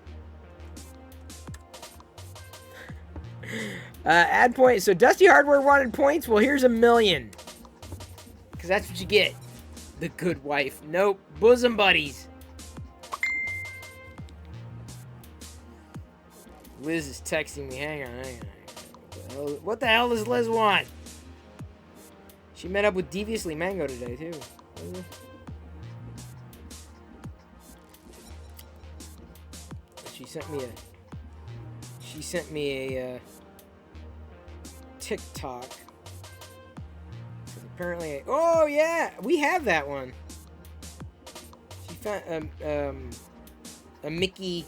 Add points. So Dusty Hardware wanted points. Well, here's 1,000,000. Because that's what you get. The good wife. Nope. Bosom buddies. Liz is texting me. Hang on. What the hell does Liz want? She met up with Deviously Mango today, too. She sent me a TikTok. Apparently, oh yeah, we have that one. She found a Mickey,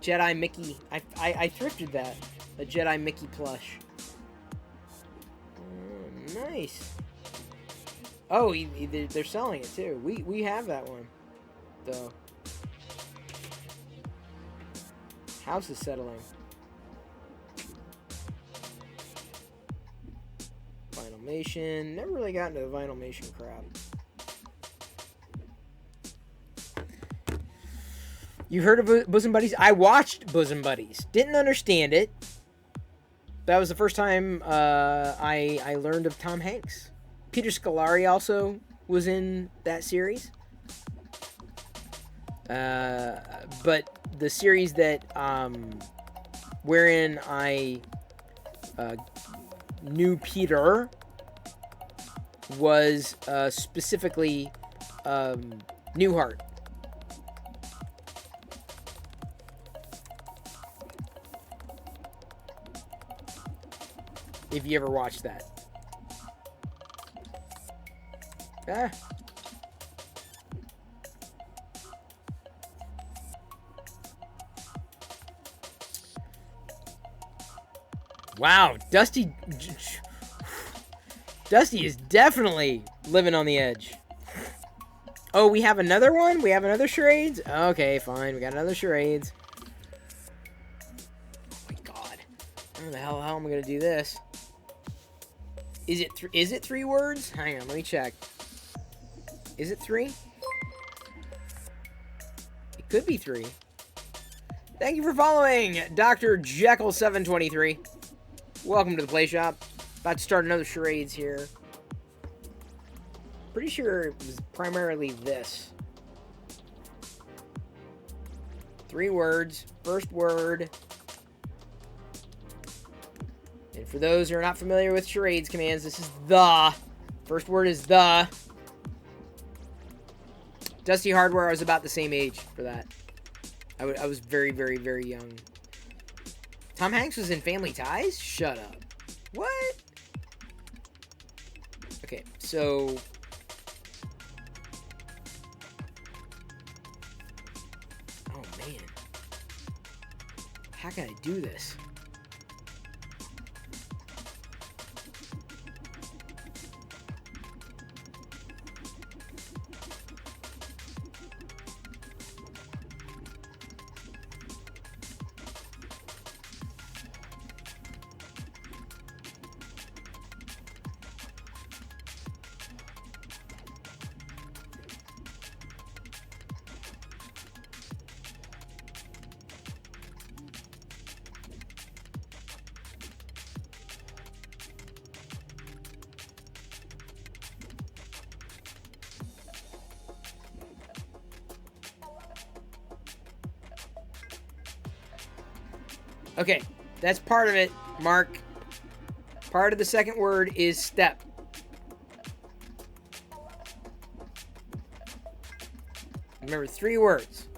Jedi Mickey. I thrifted that, a Jedi Mickey plush. Nice. Oh, they're selling it too. We have that one, though. House is settling. Vinylmation. Never really got into the Vinylmation crap. You heard of Bosom Buddies? I watched Bosom Buddies. Didn't understand it. That was the first time I learned of Tom Hanks. Peter Scolari also was in that series. But the series that wherein I knew Peter was specifically Newhart. If you ever watched that. Ah. Wow, Dusty is definitely living on the edge. Oh, we have another one? We have another Charades? Okay, fine. We got another Charades. Oh my god. How the hell am I going to do this? Is it 3 words? Hang on, let me check. Is it 3? It could be 3. Thank you for following Dr. Jekyll 723. Welcome to the Play Shop. About to start another Charades here. Pretty sure it was primarily this. 3 words. First word. And for those who are not familiar with Charades commands, this is the. First word is the. Dusty Hardware, I was about the same age for that. I was very, very, very young. Tom Hanks was in Family Ties? Shut up. What? Okay, so... Oh, man. How can I do this? Okay, that's part of it, Mark. Part of the second word is step. Remember, 3 words.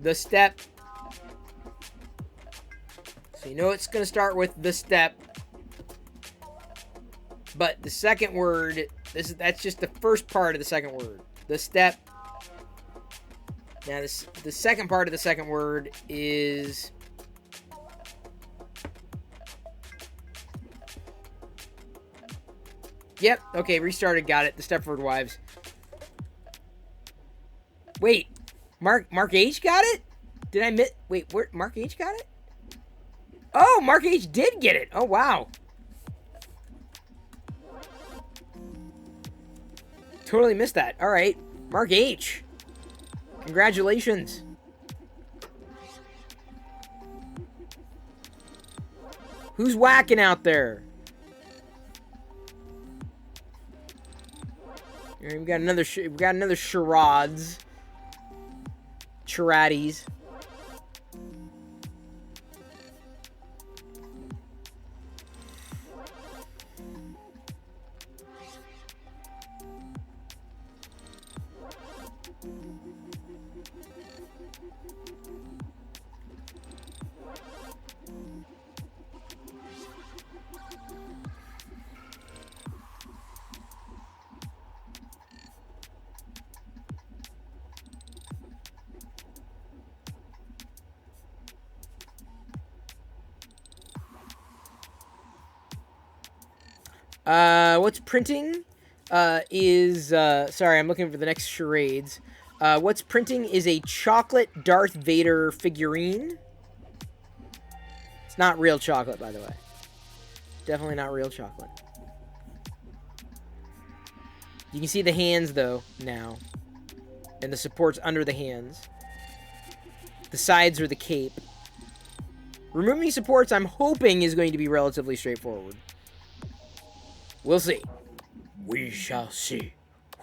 The step. So you know it's going to start with the step. But the second word, that's just the first part of the second word. The step. Now, the second part of the second word is... Yep, okay, restarted, got it. The Stepford Wives. Wait, Mark H got it? Did I miss? Wait, where Mark H got it? Oh, Mark H did get it. Oh, wow. Totally missed that. All right, Mark H. Congratulations. Who's whacking out there? We got another Charades. Charades. What's printing is... sorry, I'm looking for the next charades. What's printing is a chocolate Darth Vader figurine. It's not real chocolate, by the way. Definitely not real chocolate. You can see the hands, though, now. And the supports under the hands. The sides are the cape. Removing supports, I'm hoping, is going to be relatively straightforward. We'll see. We shall see.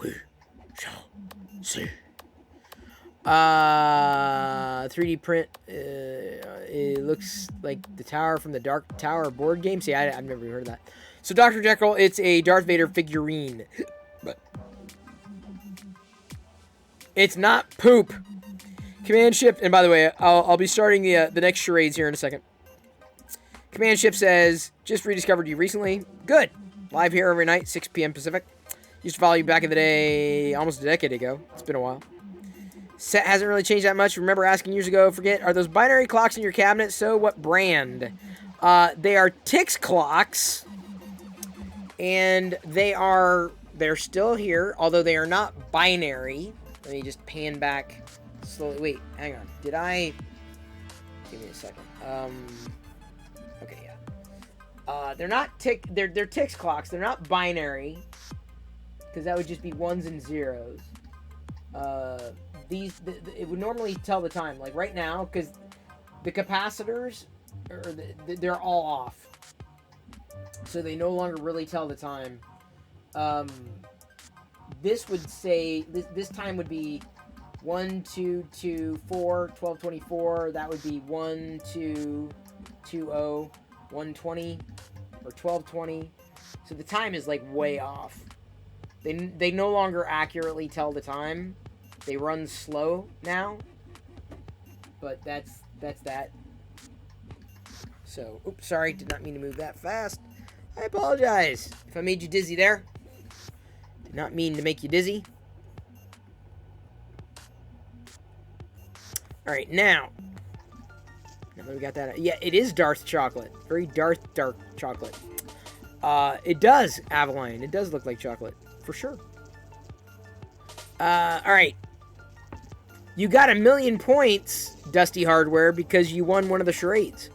We shall see. 3D print. It looks like the tower from the Dark Tower board game. See, I've never even heard of that. So, Dr. Jekyll, it's a Darth Vader figurine. But it's not poop. Command ship, and by the way, I'll be starting the next charades here in a second. Command ship says, just rediscovered you recently. Good. Live here every night, 6 p.m. Pacific. Used to follow you back in the day, almost a decade ago. It's been a while. Set hasn't really changed that much. Remember asking years ago, forget, are those binary clocks in your cabinet? So what brand? They are Tix clocks. And they're still here, although they are not binary. Let me just pan back slowly. Wait, hang on. Did I... Give me a second. Okay, yeah. They're not tick... They're Tix clocks. They're not binary. Because that would just be ones and zeros. It would normally tell the time. Like right now, because the capacitors, they're all off. So they no longer really tell the time. This would say... This time would be... 1, 2, 2, 4, 12, 24. That would be 1, 2, 2, 0, 120, or 12, 20. So the time is like way off. They no longer accurately tell the time. They run slow now. But that's that. So, oops, sorry, did not mean to move that fast. I apologize if I made you dizzy there. Did not mean to make you dizzy. Alright, now that we got that... Yeah, it is Darth chocolate. Very dark chocolate. It does, Avaline. It does look like chocolate. For sure. Alright. You got 1,000,000 points, Dusty Hardware, because you won one of the charades.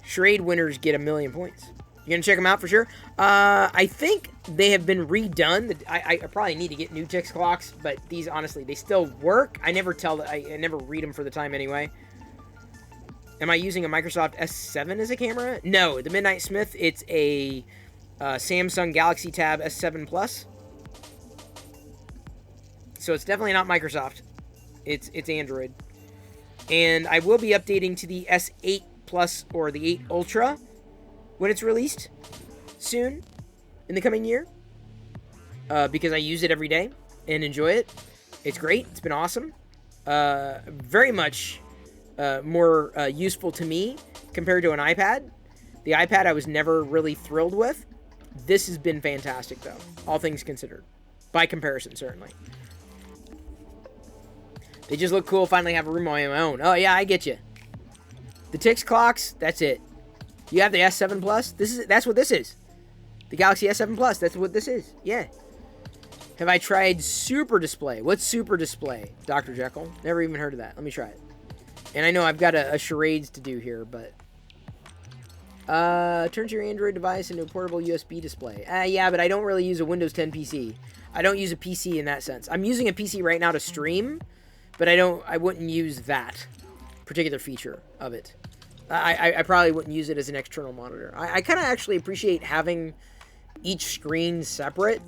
Charade winners get 1,000,000 points. You gonna check them out for sure? I think they have been redone. I probably need to get new Tix clocks, but these, honestly, they still work. I never read them for the time anyway. Am I using a Microsoft S7 as a camera? No, the Midnight Smith, it's a Samsung Galaxy Tab S7 Plus. So it's definitely not Microsoft. It's Android. And I will be updating to the S8 Plus or the 8 Ultra when it's released soon in the coming year, because I use it every day and enjoy it. It's great. It's been awesome. Very much more useful to me compared to an iPad. The iPad I was never really thrilled with. This has been fantastic, though, all things considered. By comparison, certainly. They just look cool. Finally have a room on my own. Oh, yeah, I get you. The Tix clocks, that's it. You have the S7 Plus? That's what this is. The Galaxy S7 Plus, that's what this is. Yeah. Have I tried Super Display? What's Super Display, Dr. Jekyll? Never even heard of that. Let me try it. And I know I've got a charades to do here, but... turns your Android device into a portable USB display. Yeah, but I don't really use a Windows 10 PC. I don't use a PC in that sense. I'm using a PC right now to stream, but I wouldn't use that particular feature of it. I probably wouldn't use it as an external monitor. I kind of actually appreciate having each screen separate.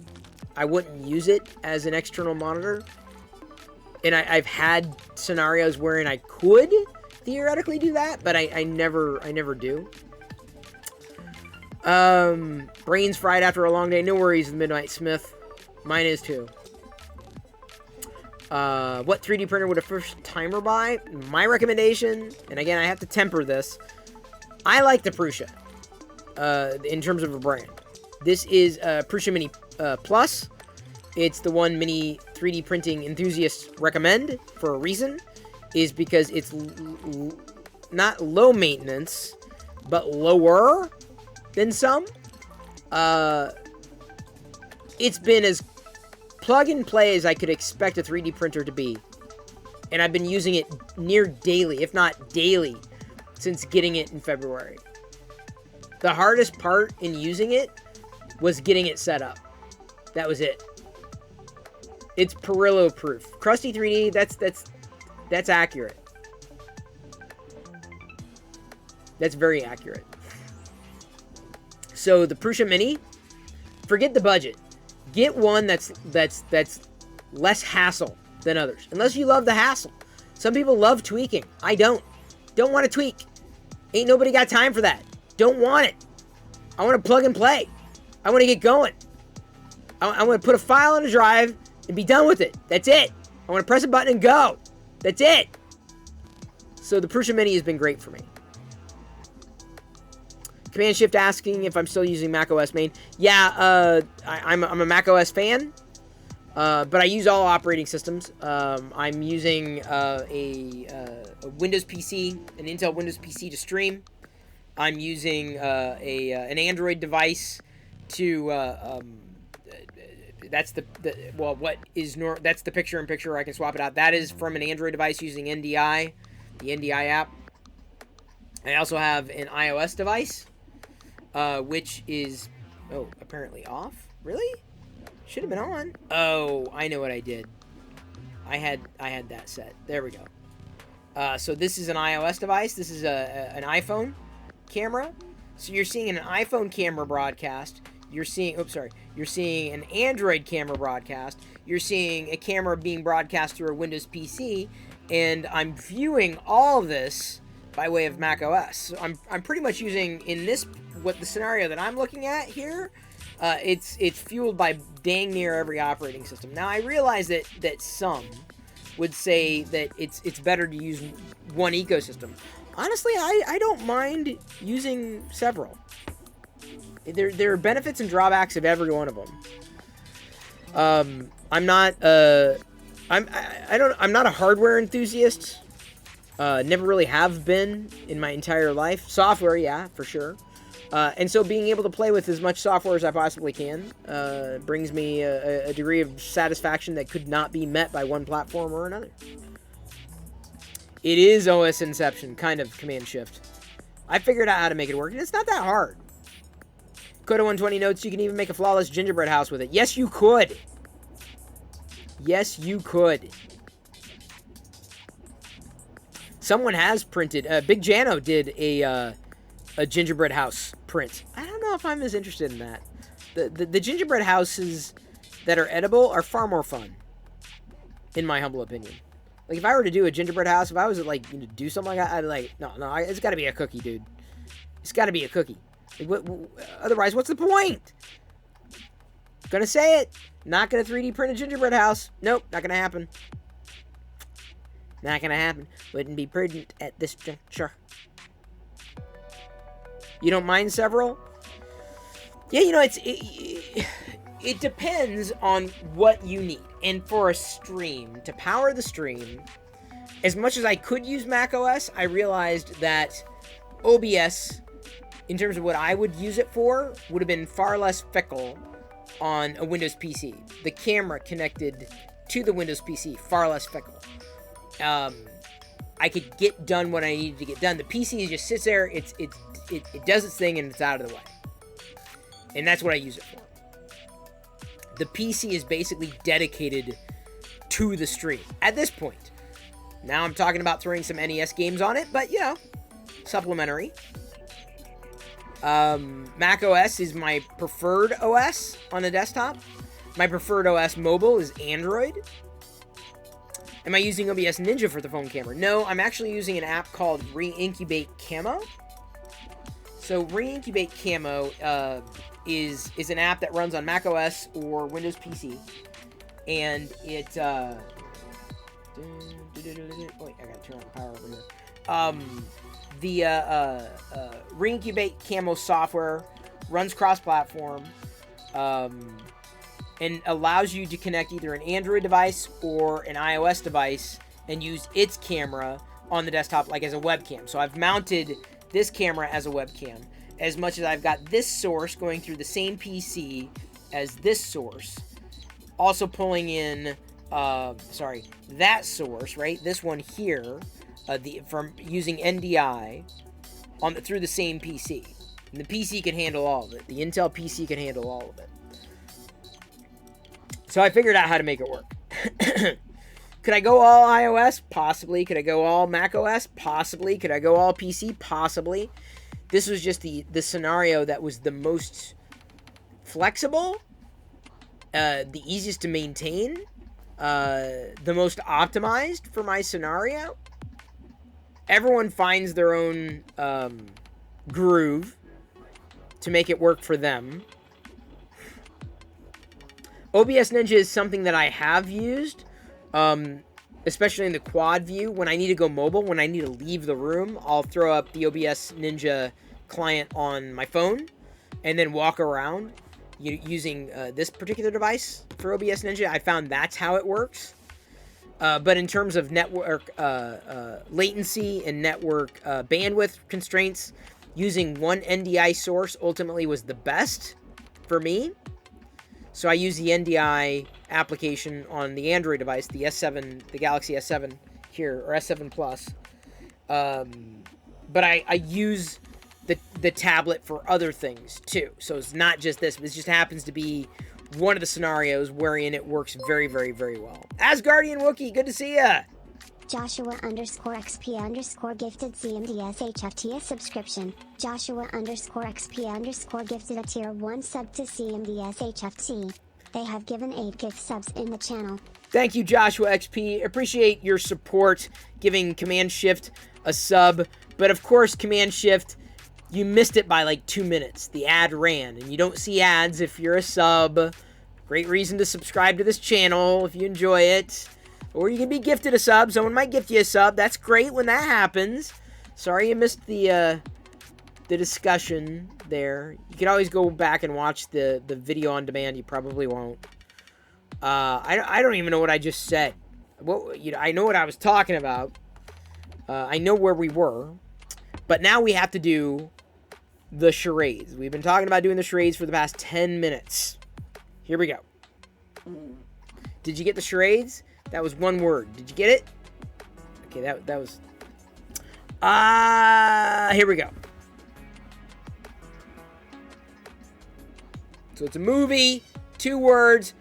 I wouldn't use it as an external monitor. And I've had scenarios wherein I could theoretically do that, but I never do. Brains fried after a long day. No worries, the Midnight Smith. Mine is too. What 3D printer would a first timer buy? My recommendation, and again, I have to temper this. I like the Prusa, in terms of a brand. This is Prusa Mini Plus. It's the one many 3D printing enthusiasts recommend for a reason, is because it's not low maintenance, but lower than some. it's been as plug and play as I could expect a 3D printer to be. And I've been using it near daily, if not daily, since getting it in February. The hardest part in using it was getting it set up. That was it. It's Perillo proof. Crusty 3D, that's accurate. That's very accurate. So the Prusa Mini, forget the budget. Get one that's less hassle than others. Unless you love the hassle. Some people love tweaking. I don't. Don't want to tweak. Ain't nobody got time for that. Don't want it. I want to plug and play. I want to get going. I want to put a file on a drive and be done with it. That's it. I want to press a button and go. That's it. So the Prusa Mini has been great for me. Command Shift asking if I'm still using macOS main. Yeah, I'm a macOS fan, but I use all operating systems. I'm using a Windows PC, an Intel Windows PC to stream. I'm using an Android device to that's the picture-in-picture. I can swap it out. That is from an Android device using NDI, the NDI app. I also have an iOS device, which is apparently off. Really? Should have been on. Oh, I know what I did. I had that set. There we go. So this is an iOS device. This is an iPhone camera. So you're seeing an iPhone camera broadcast. You're seeing, you're seeing an Android camera broadcast. You're seeing a camera being broadcast through a Windows PC, and I'm viewing all of this by way of macOS. So I'm pretty much using in this the scenario that I'm looking at here. It's fueled by dang near every operating system. Now I realize that some would say that it's better to use one ecosystem. Honestly, I don't mind using several. There are benefits and drawbacks of every one of them. I'm not a hardware enthusiast. Never really have been in my entire life. Software, yeah, for sure. And so being able to play with as much software as I possibly can brings me a degree of satisfaction that could not be met by one platform or another. It is OS Inception, kind of Command Shift. I figured out how to make it work, and it's not that hard. Coda 120 notes, you can even make a flawless gingerbread house with it. Yes, you could. Yes, you could. Someone has printed. Big Jano did a gingerbread house print. I don't know if I'm as interested in that. The gingerbread houses that are edible are far more fun, in my humble opinion. Like, if I were to do a gingerbread house, if I was to, like, do something like that, I'd like, no, it's got to be a cookie, dude. It's got to be a cookie. Like, otherwise, what's the point? Gonna say it. Not gonna 3D print a gingerbread house. Nope, not gonna happen. Not gonna happen. Wouldn't be prudent at this juncture. You don't mind several? Yeah, you know, it depends on what you need. And for a stream, to power the stream, as much as I could use macOS, I realized that OBS, in terms of what I would use it for, would have been far less fickle on a Windows PC. The camera connected to the Windows PC, far less fickle. I could get done what I needed to get done. The PC just sits there, it does its thing, and it's out of the way. And that's what I use it for. The PC is basically dedicated to the stream at this point. Now I'm talking about throwing some NES games on it, but, you know, supplementary. Mac OS is my preferred OS on the desktop. My preferred OS mobile is Android. Am I using OBS Ninja for the phone camera? No, I'm actually using an app called Reincubate Camo. So Reincubate Camo is an app that runs on Mac OS or Windows PC, and it wait, I gotta turn on the power over here. The Reincubate Camo software runs cross-platform, and allows you to connect either an Android device or an iOS device and use its camera on the desktop, like as a webcam. So I've mounted this camera as a webcam, as much as I've got this source going through the same PC as this source, also pulling in, that source, right? This one here, from using NDI through the same PC. And the PC can handle all of it. The Intel PC can handle all of it. So I figured out how to make it work. Could I go all iOS? Possibly. Could I go all macOS? Possibly. Could I go all PC? Possibly. This was just the scenario that was the most flexible, the easiest to maintain, the most optimized for my scenario. Everyone finds their own groove to make it work for them. OBS Ninja is something that I have used, especially in the quad view. When I need to go mobile, when I need to leave the room, I'll throw up the OBS Ninja client on my phone and then walk around using this particular device for OBS Ninja. I found that's how it works. But in terms of network latency and network bandwidth constraints, using one NDI source ultimately was the best for me. So I use the NDI application on the Android device, the S7, the Galaxy S7 here, or S7 Plus. But I use the tablet for other things too. So it's not just this. This just happens to be one of the scenarios wherein it works very, very, very well. Asgardian Wookie, good to see ya! Joshua_XP_ gifted CMDSHFT a subscription. Joshua_XP_ gifted a tier 1 sub to CMDSHFT. They have given 8 gift subs in the channel. Thank you, Joshua XP. Appreciate your support, giving Command Shift a sub. But of course, Command Shift, you missed it by like 2 minutes. The ad ran, and you don't see ads if you're a sub. Great reason to subscribe to this channel if you enjoy it. Or you can be gifted a sub. Someone might gift you a sub. That's great when that happens. Sorry you missed the discussion there. You can always go back and watch the video on demand. You probably won't. I don't even know what I just said. I know what I was talking about. I know where we were. But now we have to do the charades. We've been talking about doing the charades for the past 10 minutes. Here we go. Did you get the charades? That was one word. Did you get it? Okay, that was... here we go. So it's a movie, 2 words.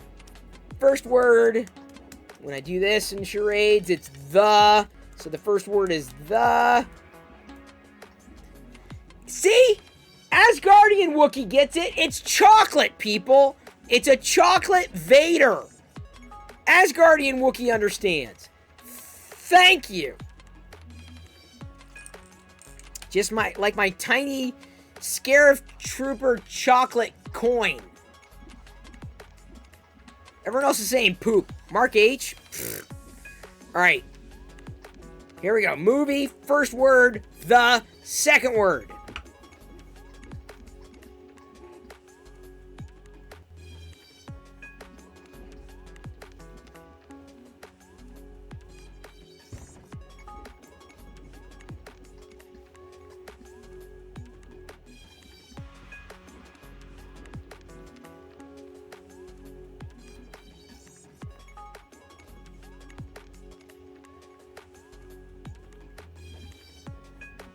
First word, when I do this in charades, it's the. So the first word is the. See? Asgardian Wookie gets it. It's chocolate, people. It's a chocolate Vader. Asgardian Wookie understands. Thank you. Just my tiny Scarif Trooper chocolate coin. Everyone else is saying poop. Mark H. Alright. Here we go. Movie, first word, the second word.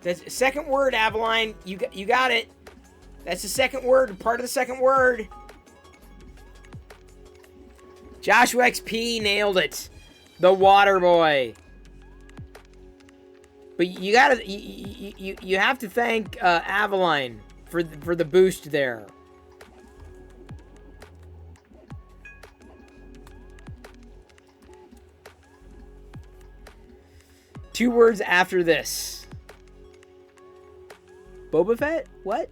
That's the second word, Avaline. You got it. That's the second word, part of the second word. Joshua XP nailed it. The Water Boy. But you gotta, you have to thank Avaline for the boost there. Two words after this. Boba Fett? What?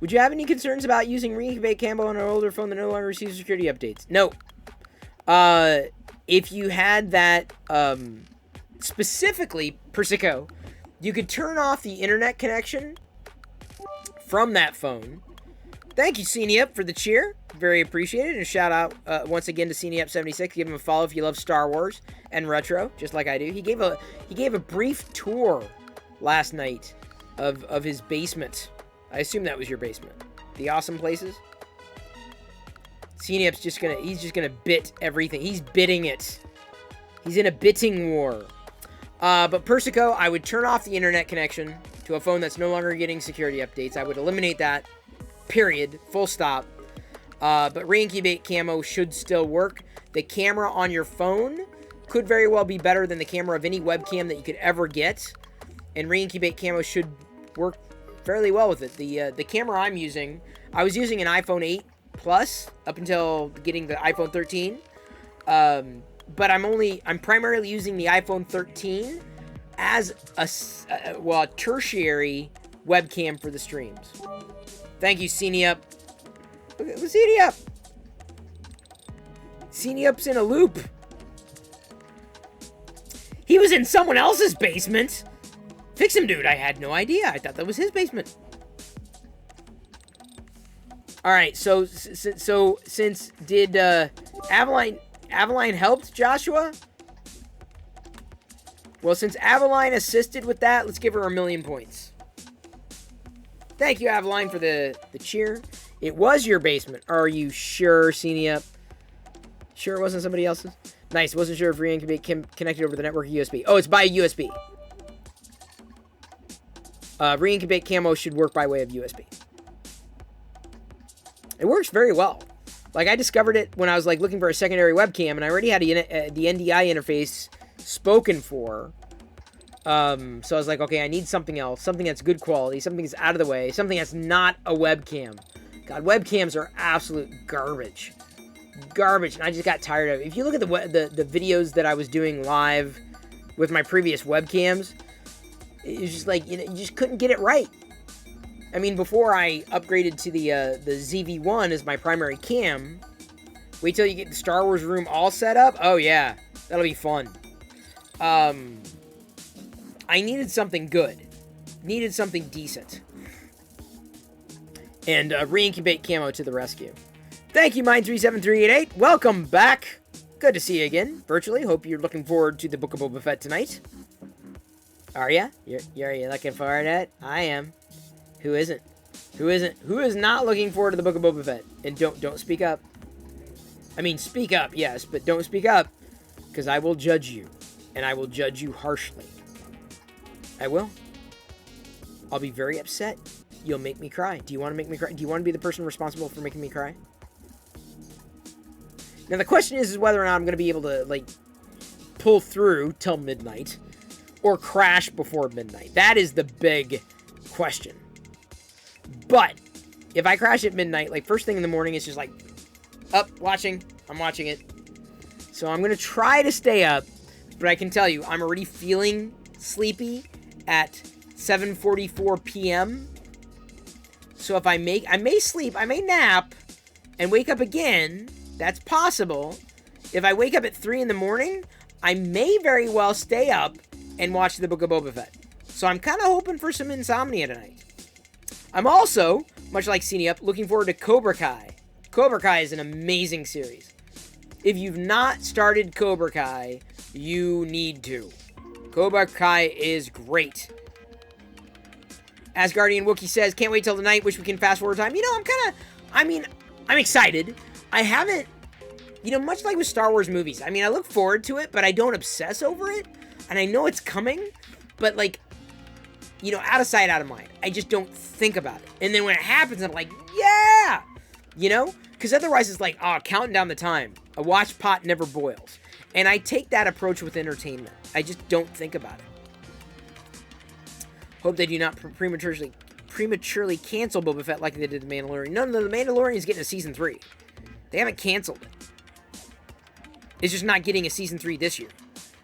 Would you have any concerns about using Reincubate Camo on an older phone that no longer receives security updates? No. If you had that, specifically, Persico, you could turn off the internet connection from that phone. Thank you, CNEUp, for the cheer. Very appreciated. And a shout out once again to CNEUp76. Give him a follow if you love Star Wars and retro, just like I do. He gave a brief tour last night of his basement. I assume that was your basement. The awesome places. CNEP's he's just gonna bit everything. He's bitting it. He's in a bitting war. But Persico, I would turn off the internet connection to a phone that's no longer getting security updates. I would eliminate that. Period. Full stop. But re-incubate camo should still work. The camera on your phone could very well be better than the camera of any webcam that you could ever get. And re-incubate camo should work fairly well with it. The camera I'm using, I was using an iPhone 8 Plus up until getting the iPhone 13. But I'm primarily using the iPhone 13 as a tertiary webcam for the streams. Thank you, CNEUP. Look at CNEUP. CNEUP's in a loop. He was in someone else's basement. Fix him, dude. I had no idea. I thought that was his basement. All right. So since did Aveline helped Joshua? Well, since Aveline assisted with that, let's give her 1,000,000 points. Thank you, Aveline, for the cheer. It was your basement. Are you sure, CNEUP? Sure it wasn't somebody else's? Nice. Wasn't sure if re-incubate connected over the network USB. Oh, it's by USB. Re-incubate camo should work by way of USB. It works very well. Like, I discovered it when I was, like, looking for a secondary webcam, and I already had the NDI interface spoken for. So I was like, okay, I need something else. Something that's good quality. Something that's out of the way. Something that's not a webcam. God, webcams are absolute garbage. Garbage, and I just got tired of it. If you look at the videos that I was doing live with my previous webcams, it's just like, you just couldn't get it right. I mean, before I upgraded to the ZV-1 as my primary cam, wait till you get the Star Wars room all set up. Oh yeah, that'll be fun. I needed something good. Needed something decent. And re-incubate camo to the rescue. Thank you, Mine37388. Welcome back. Good to see you again, virtually. Hope you're looking forward to the Book of Boba Fett tonight. Are ya? You're looking forward to it? I am. Who isn't? Who isn't? Who is not looking forward to the Book of Boba Fett? And don't speak up. I mean, speak up, yes, but don't speak up, because I will judge you, and I will judge you harshly. I will. I'll be very upset. You'll make me cry. Do you want to make me cry? Do you want to be the person responsible for making me cry? Now, the question is whether or not I'm going to be able to, like, pull through till midnight or crash before midnight. That is the big question. But if I crash at midnight, like, first thing in the morning, it's just like, up, watching. I'm watching it. So I'm going to try to stay up, but I can tell you, I'm already feeling sleepy at 7:44 p.m. So if I may sleep, I may nap, and wake up again. That's possible. If I wake up at 3 in the morning, I may very well stay up and watch the Book of Boba Fett. So I'm kind of hoping for some insomnia tonight. I'm also, much like CNEUP, looking forward to Cobra Kai. Cobra Kai is an amazing series. If you've not started Cobra Kai, you need to. Cobra Kai is great. Asgardian Wookie says, can't wait till tonight, wish we can fast forward time. You know, I'm excited. I haven't, much like with Star Wars movies, I look forward to it, but I don't obsess over it, and I know it's coming, but, like, out of sight, out of mind. I just don't think about it. And then when it happens, I'm like, yeah! Because otherwise it's like, counting down the time. A watch pot never boils. And I take that approach with entertainment. I just don't think about it. Hope they do not prematurely cancel Boba Fett like they did The Mandalorian. No, The Mandalorian is getting a Season 3. They haven't canceled it. It's just not getting a Season 3 this year.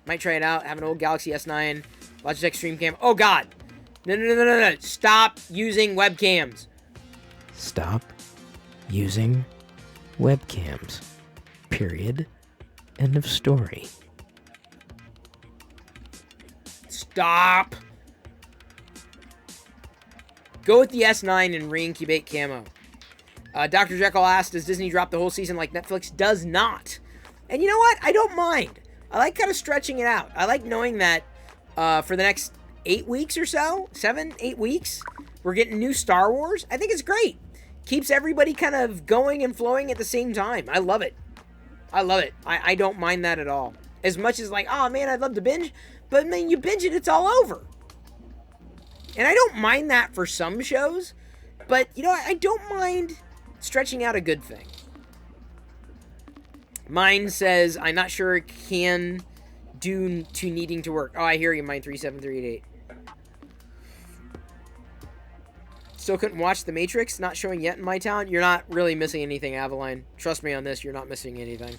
Might try it out. Have an old Galaxy S9. Logitech Streamcam. Oh, God. No. Stop using webcams. Stop using webcams. Period. End of story. Stop. Go with the S9 and re-incubate camo. Dr. Jekyll asked, does Disney drop the whole season like Netflix? Does not. And you know what? I don't mind. I like kind of stretching it out. I like knowing that for the next 8 weeks or so, 7, 8 weeks, we're getting new Star Wars. I think it's great. keeps everybody kind of going and flowing at the same time. I love it. I love it. I don't mind that at all. As much as like, oh man, I'd love to binge, but man, you binge it, it's all over. And I don't mind that for some shows, but you know, I don't mind stretching out a good thing. Mine says, I'm not sure it can due to needing to work. Oh, I hear you, mine 37388. Still couldn't watch The Matrix, not showing yet in my town. You're not really missing anything, Avaline. Trust me on this, you're not missing anything.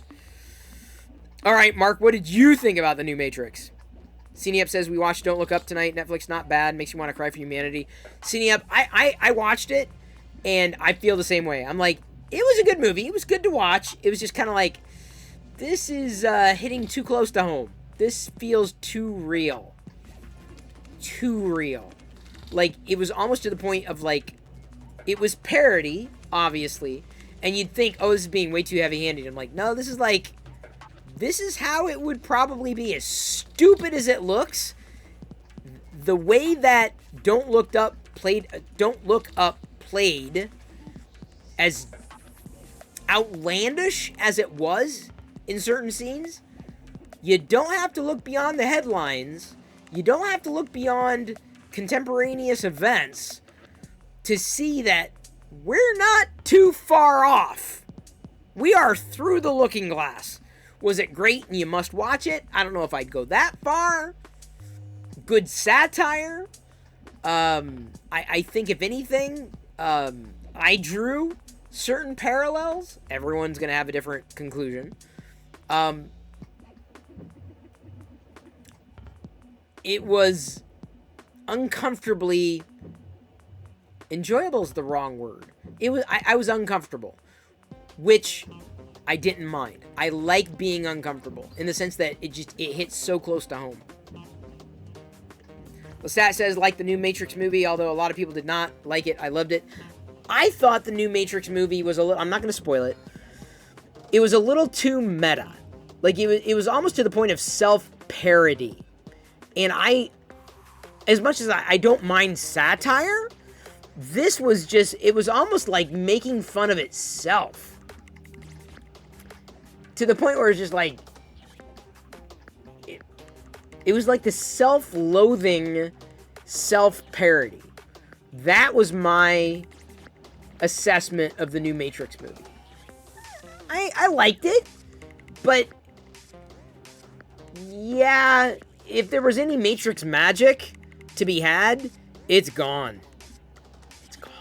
All right, Mark, what did you think about the new Matrix? CineUp says, we watched Don't Look Up tonight. Netflix, not bad. Makes you want to cry for humanity. CineUp, I watched it, and I feel the same way. I'm like, it was a good movie. It was good to watch. It was just kind of like, this is hitting too close to home. This feels too real. Too real. Like, it was almost to the point of, like, it was parody, obviously, and you'd think, oh, this is being way too heavy-handed. I'm like, no, this is like, this is how it would probably be. As stupid as it looks, the way that Don't Look Up played, as outlandish as it was in certain scenes, you don't have to look beyond the headlines. You don't have to look beyond contemporaneous events to see that we're not too far off. We are through the looking glass. Was it great and you must watch it? I don't know if I'd go that far. Good satire. I think if anything, I drew certain parallels. Everyone's going to have a different conclusion. It was uncomfortably enjoyable is the wrong word. I was uncomfortable, which I didn't mind. I like being uncomfortable in the sense that it hits so close to home. Lestat says, like the new Matrix movie, although a lot of people did not like it. I loved it. I thought the new Matrix movie was a little, I'm not going to spoil it. It was a little too meta. Like it was almost to the point of self-parody. And as much as I don't mind satire, this was just, it was almost like making fun of itself. To the point where it's just like, it was like the self-loathing self-parody. That was my assessment of the new Matrix movie. I liked it, but yeah, if there was any Matrix magic to be had, it's gone. It's gone.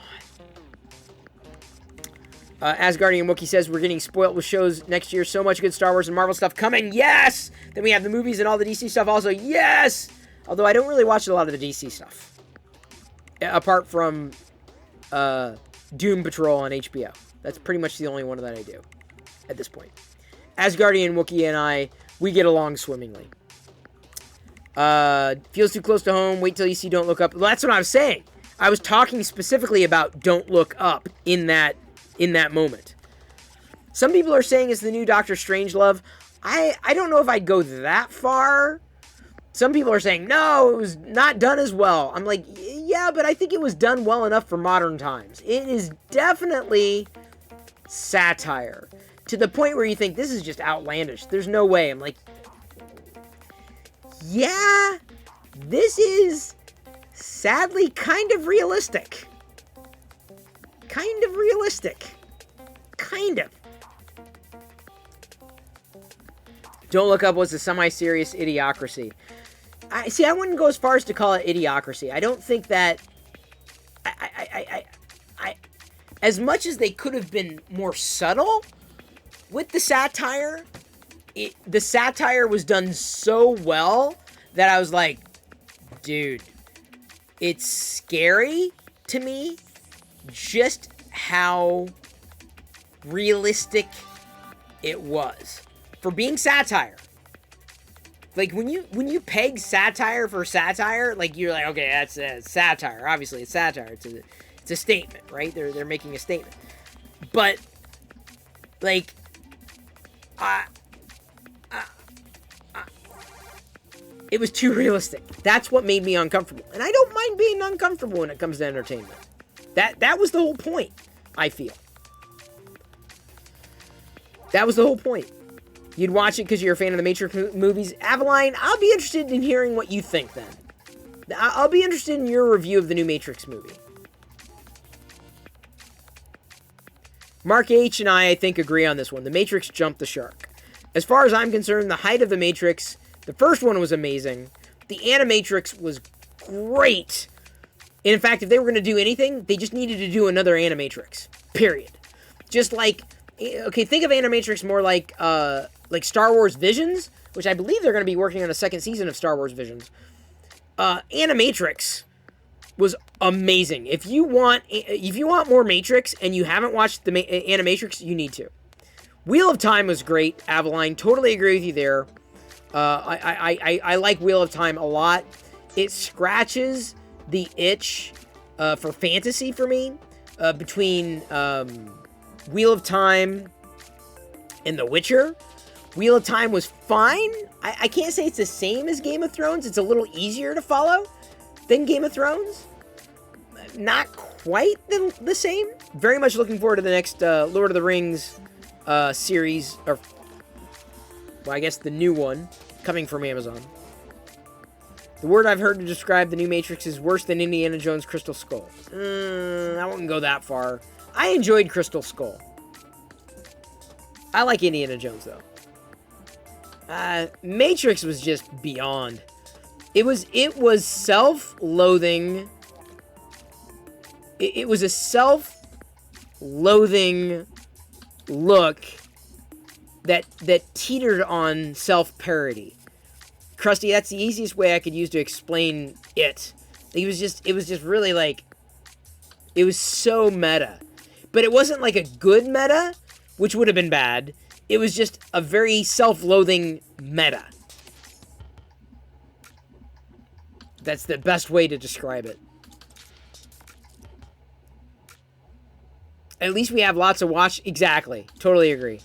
Asgardian Wookie says, we're getting spoiled with shows next year. So much good Star Wars and Marvel stuff coming. Yes! Then we have the movies and all the DC stuff also. Yes! Although I don't really watch a lot of the DC stuff. Apart from Doom Patrol on HBO. That's pretty much the only one that I do at this point. Asgardian Wookie and I, we get along swimmingly. Feels too close to home. Wait till you see Don't Look Up. Well, that's what I was saying. I was talking specifically about Don't Look Up in that moment. Some people are saying it's the new Doctor Strangelove. I don't know if I'd go that far. Some people are saying, no, it was not done as well. I'm like, yeah, but I think it was done well enough for modern times. It is definitely satire. To the point where you think, this is just outlandish. There's no way. I'm like, yeah, this is sadly kind of realistic. Kind of realistic. Kind of. Don't Look Up was a semi-serious idiocracy. I wouldn't go as far as to call it idiocracy. I don't think that... as much as they could have been more subtle with the satire, the satire was done so well that I was like, dude, it's scary to me just how realistic it was for being satire. Like, when you peg satire for satire, like, you're like, okay, that's satire. Obviously, it's satire. It's a statement, right? They're making a statement. But, like, it was too realistic. That's what made me uncomfortable. And I don't mind being uncomfortable when it comes to entertainment. That was the whole point. I feel. That was the whole point. You'd watch it because you're a fan of the Matrix movies. Avaline, I'll be interested in hearing what you think then. I'll be interested in your review of the new Matrix movie. Mark H. and I think, agree on this one. The Matrix jumped the shark. As far as I'm concerned, the height of the Matrix, the first one was amazing. The Animatrix was great. And in fact, if they were going to do anything, they just needed to do another Animatrix. Period. Just like, okay, think of Animatrix more like Star Wars Visions, which I believe they're going to be working on a second season of Star Wars Visions. Animatrix was amazing. If you want more Matrix and you haven't watched the Animatrix, you need to. Wheel of Time was great, Avaline. Totally agree with you there. I like Wheel of Time a lot. It scratches the itch for fantasy for me between Wheel of Time and The Witcher. Wheel of Time was fine. I can't say it's the same as Game of Thrones. It's a little easier to follow than Game of Thrones. Not quite the same. Very much looking forward to the next Lord of the Rings series, or well, I guess the new one coming from Amazon. The word I've heard to describe the new Matrix is worse than Indiana Jones' Crystal Skull. I wouldn't go that far. I enjoyed Crystal Skull. I like Indiana Jones, though. Matrix was just beyond. It was self-loathing. It was a self-loathing look that teetered on self-parody. Krusty, that's the easiest way I could use to explain it. It was just really like, it was so meta. But it wasn't like a good meta, which would have been bad. It was just a very self-loathing meta. That's the best way to describe it. At least we have lots of watch. Exactly. Totally agree.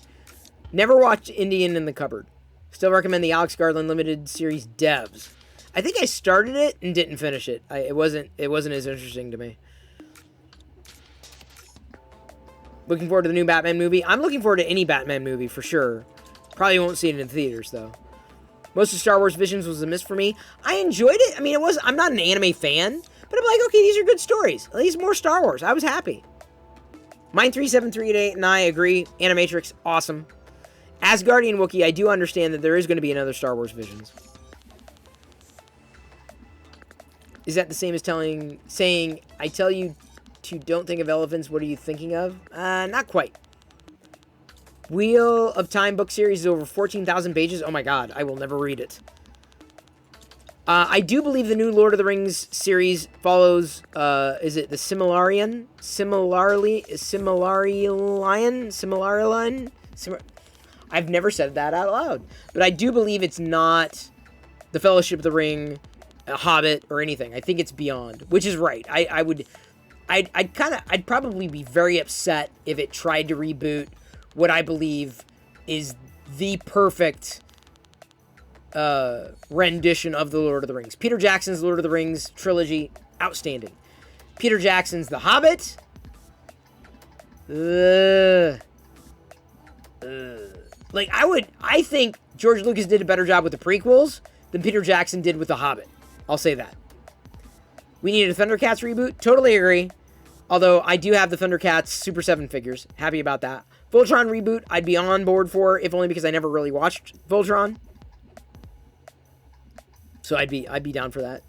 Never watched Indian in the Cupboard. Still recommend the Alex Garland limited series Devs. I think I started it and didn't finish it. It wasn't as interesting to me. Looking forward to the new Batman movie. I'm looking forward to any Batman movie for sure. Probably won't see it in theaters though. Most of Star Wars Visions was a miss for me. I enjoyed it. I mean, I'm not an anime fan, but I'm like, okay, these are good stories. At least more Star Wars. I was happy. Mine37388 and I agree. Animatrix, awesome. Asgardian Wookiee, I do understand that there is going to be another Star Wars Visions. Is that the same as saying, I tell you to don't think of elephants, what are you thinking of? Not quite. Wheel of Time book series is over 14,000 pages. Oh my god, I will never read it. I do believe the new Lord of the Rings series follows, is it the Silmarillion? I've never said that out loud. But I do believe it's not the Fellowship of the Ring, a Hobbit, or anything. I think it's beyond, which is right. I'd probably be very upset if it tried to reboot what I believe is the perfect rendition of the Lord of the Rings. Peter Jackson's Lord of the Rings trilogy, outstanding. Peter Jackson's The Hobbit, like, I think George Lucas did a better job with the prequels than Peter Jackson did with The Hobbit. I'll say that. We needed a Thundercats reboot. Totally agree. Although, I do have the Thundercats Super 7 figures. Happy about that. Voltron reboot, I'd be on board for, if only because I never really watched Voltron. So I'd be down for that.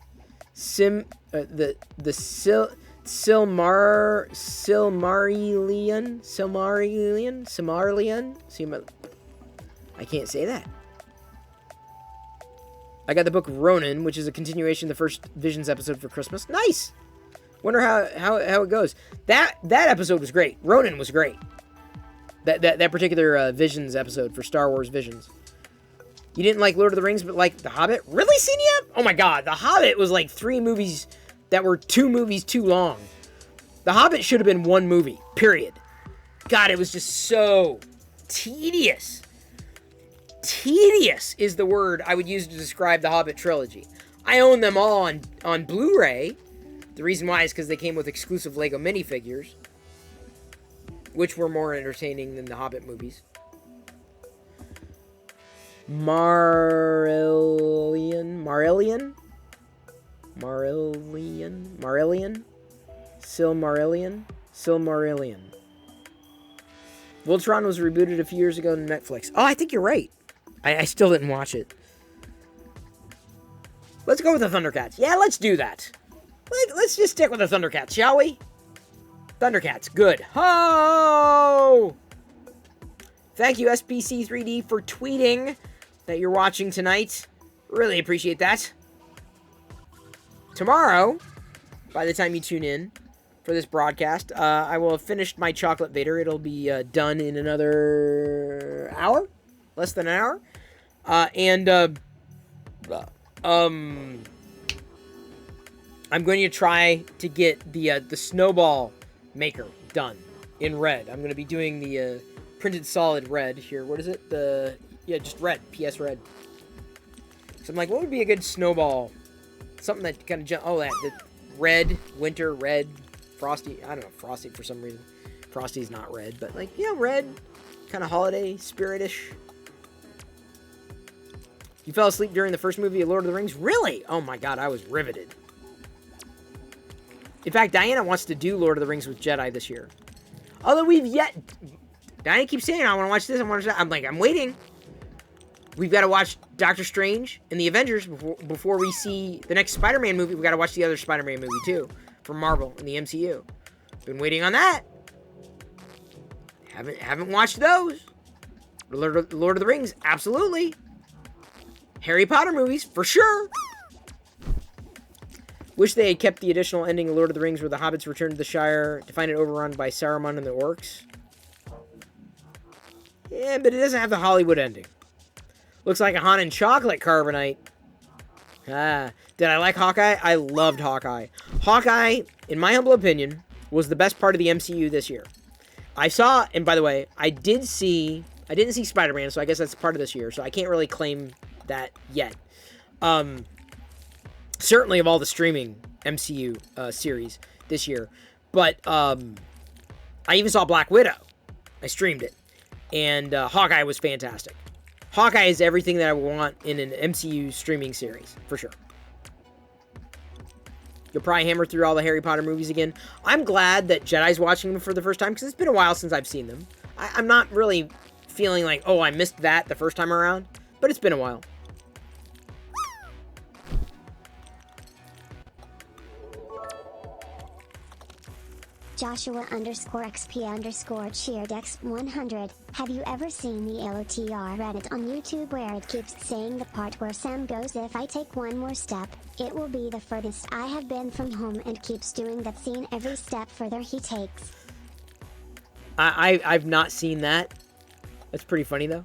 Silmarillion. I can't say that. I got the book Ronin, which is a continuation of the first Visions episode for Christmas. Nice. Wonder how it goes. That episode was great. Ronin was great. That particular Visions episode for Star Wars Visions. You didn't like Lord of the Rings, but like The Hobbit? Really, Senia? Oh my god, The Hobbit was like 3 movies that were 2 movies too long. The Hobbit should have been 1 movie, period. God, it was just so tedious. Tedious is the word I would use to describe the Hobbit trilogy. I own them all on Blu-ray. The reason why is because they came with exclusive Lego minifigures. which were more entertaining than the Hobbit movies. Marillion, Silmarillion. Voltron was rebooted a few years ago on Netflix. Oh, I think you're right. I still didn't watch it. Let's go with the Thundercats. Yeah, let's do that. Let's just stick with the Thundercats, shall we? Thundercats, good. Ho! Thank you, SPC3D, for tweeting that you're watching tonight. Really appreciate that. Tomorrow, by the time you tune in for this broadcast, I will have finished my Chocolate Vader. It'll be done in another hour, less than an hour. I'm going to try to get the snowball maker done in red. I'm going to be doing the printed solid red here. What is it? Just red. PS red. So I'm like, what would be a good snowball? Something that kind of the red, winter, red, frosty. I don't know, frosty for some reason. Frosty's not red, but like, red, kind of holiday, spiritish. You fell asleep during the first movie of Lord of the Rings? Really? Oh my god, I was riveted. In fact, Diana wants to do Lord of the Rings with Jedi this year. Although Diana keeps saying, I want to watch this, I want to watch that. I'm like, I'm waiting. We've got to watch Doctor Strange and the Avengers before we see the next Spider-Man movie. We've got to watch the other Spider-Man movie, too, from Marvel in the MCU. Been waiting on that. Haven't watched those. Lord of the Rings, absolutely. Harry Potter movies, for sure. Wish they had kept the additional ending of Lord of the Rings where the hobbits return to the Shire to find it overrun by Saruman and the orcs. Yeah, but it doesn't have the Hollywood ending. Looks like a Han and Chocolate Carbonite. Did I like Hawkeye? I loved Hawkeye. Hawkeye, in my humble opinion, was the best part of the MCU this year. I saw, and by the way, I didn't see Spider-Man, so I guess that's part of this year, so I can't really claim that yet. Certainly of all the streaming MCU series this year. But I even saw Black Widow. I streamed it. And Hawkeye was fantastic. Hawkeye is everything that I want in an MCU streaming series, for sure. You'll probably hammer through all the Harry Potter movies again. I'm glad that Jedi's watching them for the first time, because it's been a while since I've seen them. I'm not really feeling like, oh, I missed that the first time around, but it's been a while. Joshua_XP_Cheerdex100. Have you ever seen the LOTR Reddit on YouTube where it keeps saying the part where Sam goes, if I take one more step, it will be the furthest I have been from home, and keeps doing that scene every step further he takes? I've not seen that. That's pretty funny though.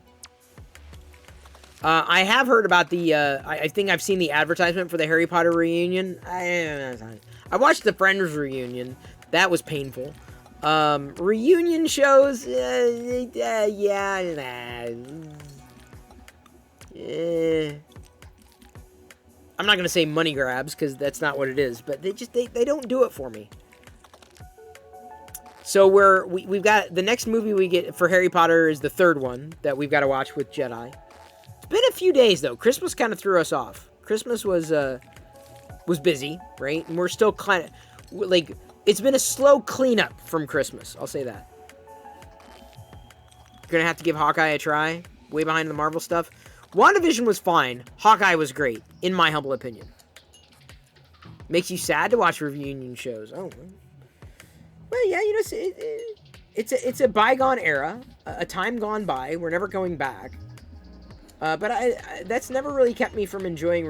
I have heard about the, I think I've seen the advertisement for the Harry Potter reunion. I watched the Friends reunion. That was painful. Reunion shows, I'm not gonna say money grabs, because that's not what it is, but they don't do it for me. So we've got the next movie we get for Harry Potter is the third one that we've got to watch with Jedi. It's been a few days though. Christmas kind of threw us off. Christmas was busy, right? And we're still kind of like, it's been a slow cleanup from Christmas. I'll say that. You're gonna have to give Hawkeye a try. Way behind the Marvel stuff. WandaVision was fine. Hawkeye was great, in my humble opinion. Makes you sad to watch reunion shows. Oh, well, yeah, it's a bygone era, a time gone by. We're never going back. But that's never really kept me from enjoying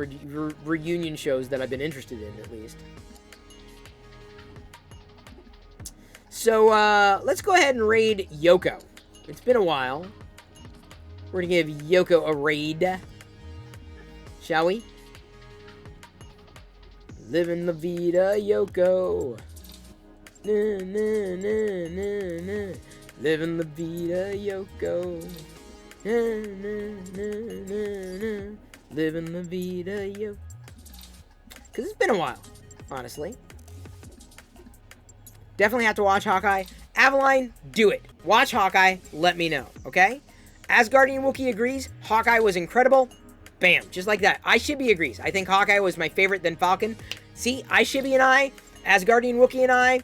reunion shows that I've been interested in, at least. So, let's go ahead and raid Yoko. It's been a while. We're gonna give Yoko a raid. Shall we? Living la vida, Yoko. Na, na, na, na, na. Living la vida, Yoko. Na, na, na, na, na. Living la vida, Yoko. Because it's been a while, honestly. Definitely have to watch Hawkeye. Aveline, do it. Watch Hawkeye. Let me know, okay? Asgardian Wookiee agrees. Hawkeye was incredible. Bam. Just like that. iShibby agrees. I think Hawkeye was my favorite than Falcon. See, iShibby and I, Asgardian Wookiee and I,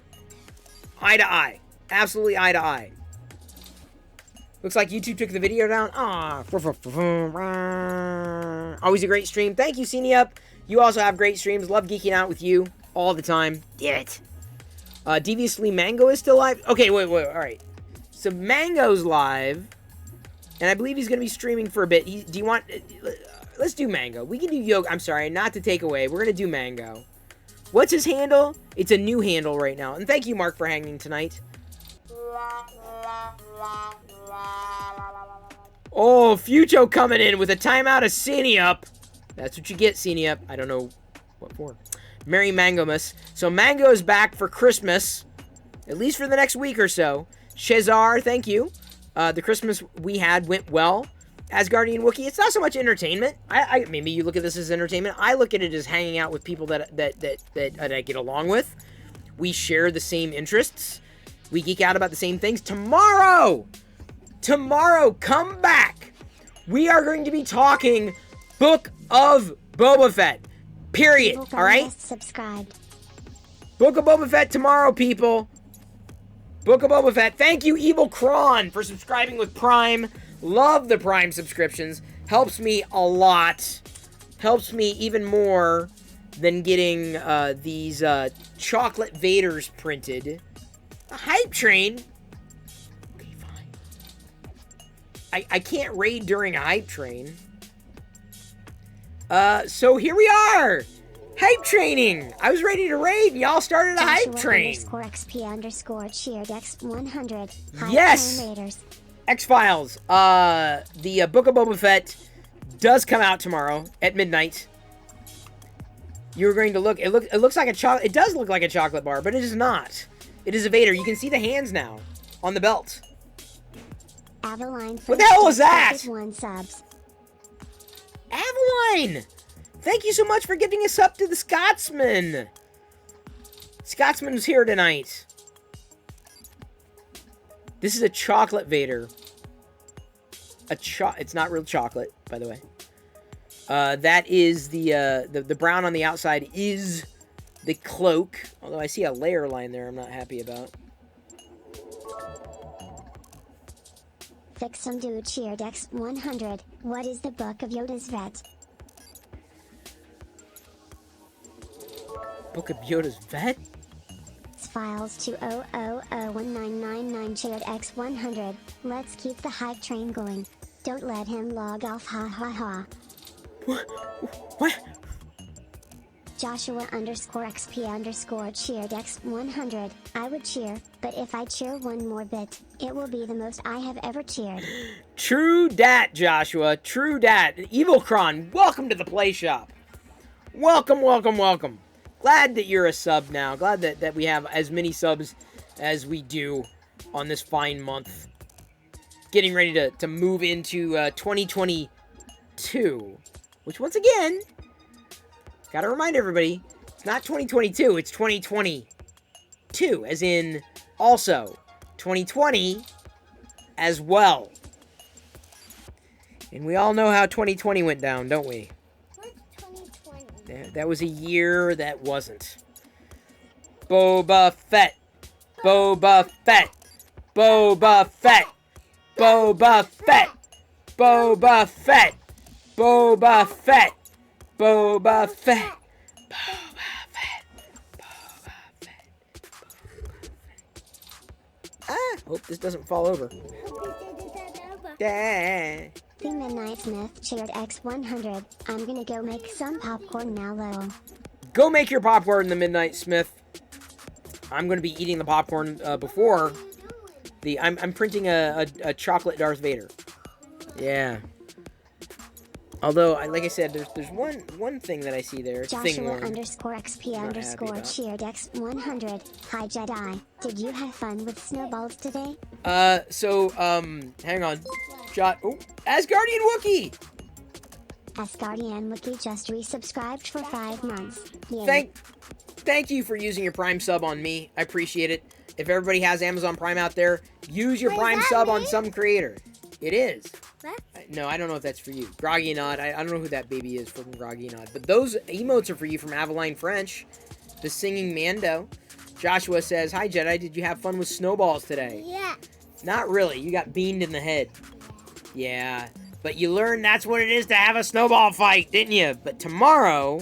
eye to eye. Absolutely eye to eye. Looks like YouTube took the video down. Always a great stream. Thank you, Cenia. You also have great streams. Love geeking out with you all the time. Damn it. Deviously Mango is still live. Okay, wait. All right. So Mango's live. And I believe he's going to be streaming for a bit. Do you want... let's do Mango. We can do Yoga. I'm sorry, not to take away. We're going to do Mango. What's his handle? It's a new handle right now. And thank you, Mark, for hanging tonight. Oh, Fucho coming in with a timeout of Cenia. That's what you get, Cenia. I don't know what for. Merry Mangomas. So Mango is back for Christmas. At least for the next week or so. Shazar, thank you. The Christmas we had went well. Asgardian Wookiee, it's not so much entertainment. Maybe you look at this as entertainment. I look at it as hanging out with people that I get along with. We share the same interests. We geek out about the same things. Tomorrow, come back. We are going to be talking Book of Boba Fett. Period. All right? Subscribed. Book of Boba Fett tomorrow, people. Book of Boba Fett. Thank you, Evil Kron, for subscribing with Prime. Love the Prime subscriptions. Helps me a lot. Helps me even more than getting these chocolate Vaders printed. A hype train? Okay, fine. I can't raid during a hype train. So here we are. Hype training. I was ready to raid, and y'all started a hype train. _XP_cheered X100. Yes. X-Files. The Book of Boba Fett does come out tomorrow at midnight. You're going to look. It looks like a chocolate. It does look like a chocolate bar, but it is not. It is a Vader. You can see the hands now on the belt. Aveline. What the hell was that? 1 subs. Aveline! Thank you so much for giving us up to the Scotsman. Scotsman's here tonight. This is a chocolate Vader. It's not real chocolate, by the way. That is the brown on the outside is the cloak. Although I see a layer line there I'm not happy about. Fix some dude cheered X100. What is the Book of Yoda's vet? Book of Yoda's vet? Files 2000199 cheered X100. Let's keep the hype train going. Don't let him log off, ha ha ha. What? Joshua_XP_cheered X100. I would cheer, but if I cheer one more bit, it will be the most I have ever cheered. True dat, Joshua. True dat. Evil Kron, welcome to the Play Shop. Welcome. Glad that you're a sub now. Glad that we have as many subs as we do on this fine month. Getting ready to move into 2022. Which, once again, gotta remind everybody, it's not 2022, it's 2022. As in, also, 2020 as well. And we all know how 2020 went down, don't we? That was a year that wasn't. Boba Fett. Boba Fett. Boba Fett. Boba Fett. Boba Fett. Boba Fett. Boba Fett. Boba Fett. Boba Fett. Hope this doesn't fall over. Yeah. The Midnight Smith cheered X100. I'm gonna go make some popcorn now, lol. Go make your popcorn, the Midnight Smith. I'm gonna be eating the popcorn before the. I'm printing a chocolate Darth Vader. Yeah. Although, like I said, there's one thing that I see there. Joshua_XP_cheered X100. Hi Jedi. Did you have fun with snowballs today? Hang on. Asgardian Wookiee! Asgardian Wookiee just resubscribed for 5 months. Yay. Thank you for using your Prime sub on me. I appreciate it. If everybody has Amazon Prime out there, use your Wait, is Prime that sub me? on some creator. It is. What? No, I don't know if that's for you. Groggy Nod. I don't know who that baby is from Groggy Nod. But those emotes are for you from Aveline French. The singing Mando. Joshua says, "Hi, Jedi. Did you have fun with snowballs today?" Yeah. Not really. You got beamed in the head. Yeah. But you learned that's what it is to have a snowball fight, didn't you? But tomorrow,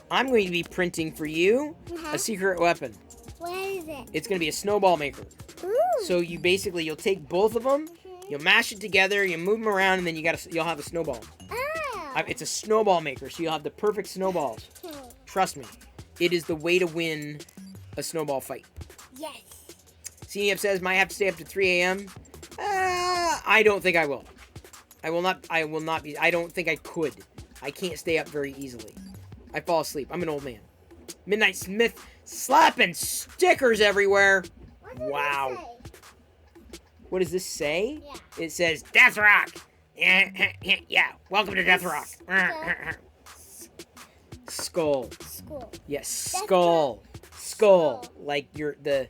I'm going to be printing for you a secret weapon. What is it? It's going to be a snowball maker. Ooh. So you'll take both of them, you'll mash it together, you move them around, and then you'll have a snowball. Ah. It's a snowball maker, so you'll have the perfect snowballs. Trust me, it is the way to win a snowball fight. Yes. CNF says, might have to stay up to 3 a.m. I don't think I will. I will not be. I don't think I could. I can't stay up very easily. I fall asleep. I'm an old man. Midnight Smith slapping stickers everywhere. What does Wow. it say? What does this say? Yeah. It says Death Rock. Yeah. Welcome to Death Rock. Skull. School. Yes, skull. Skull. Like the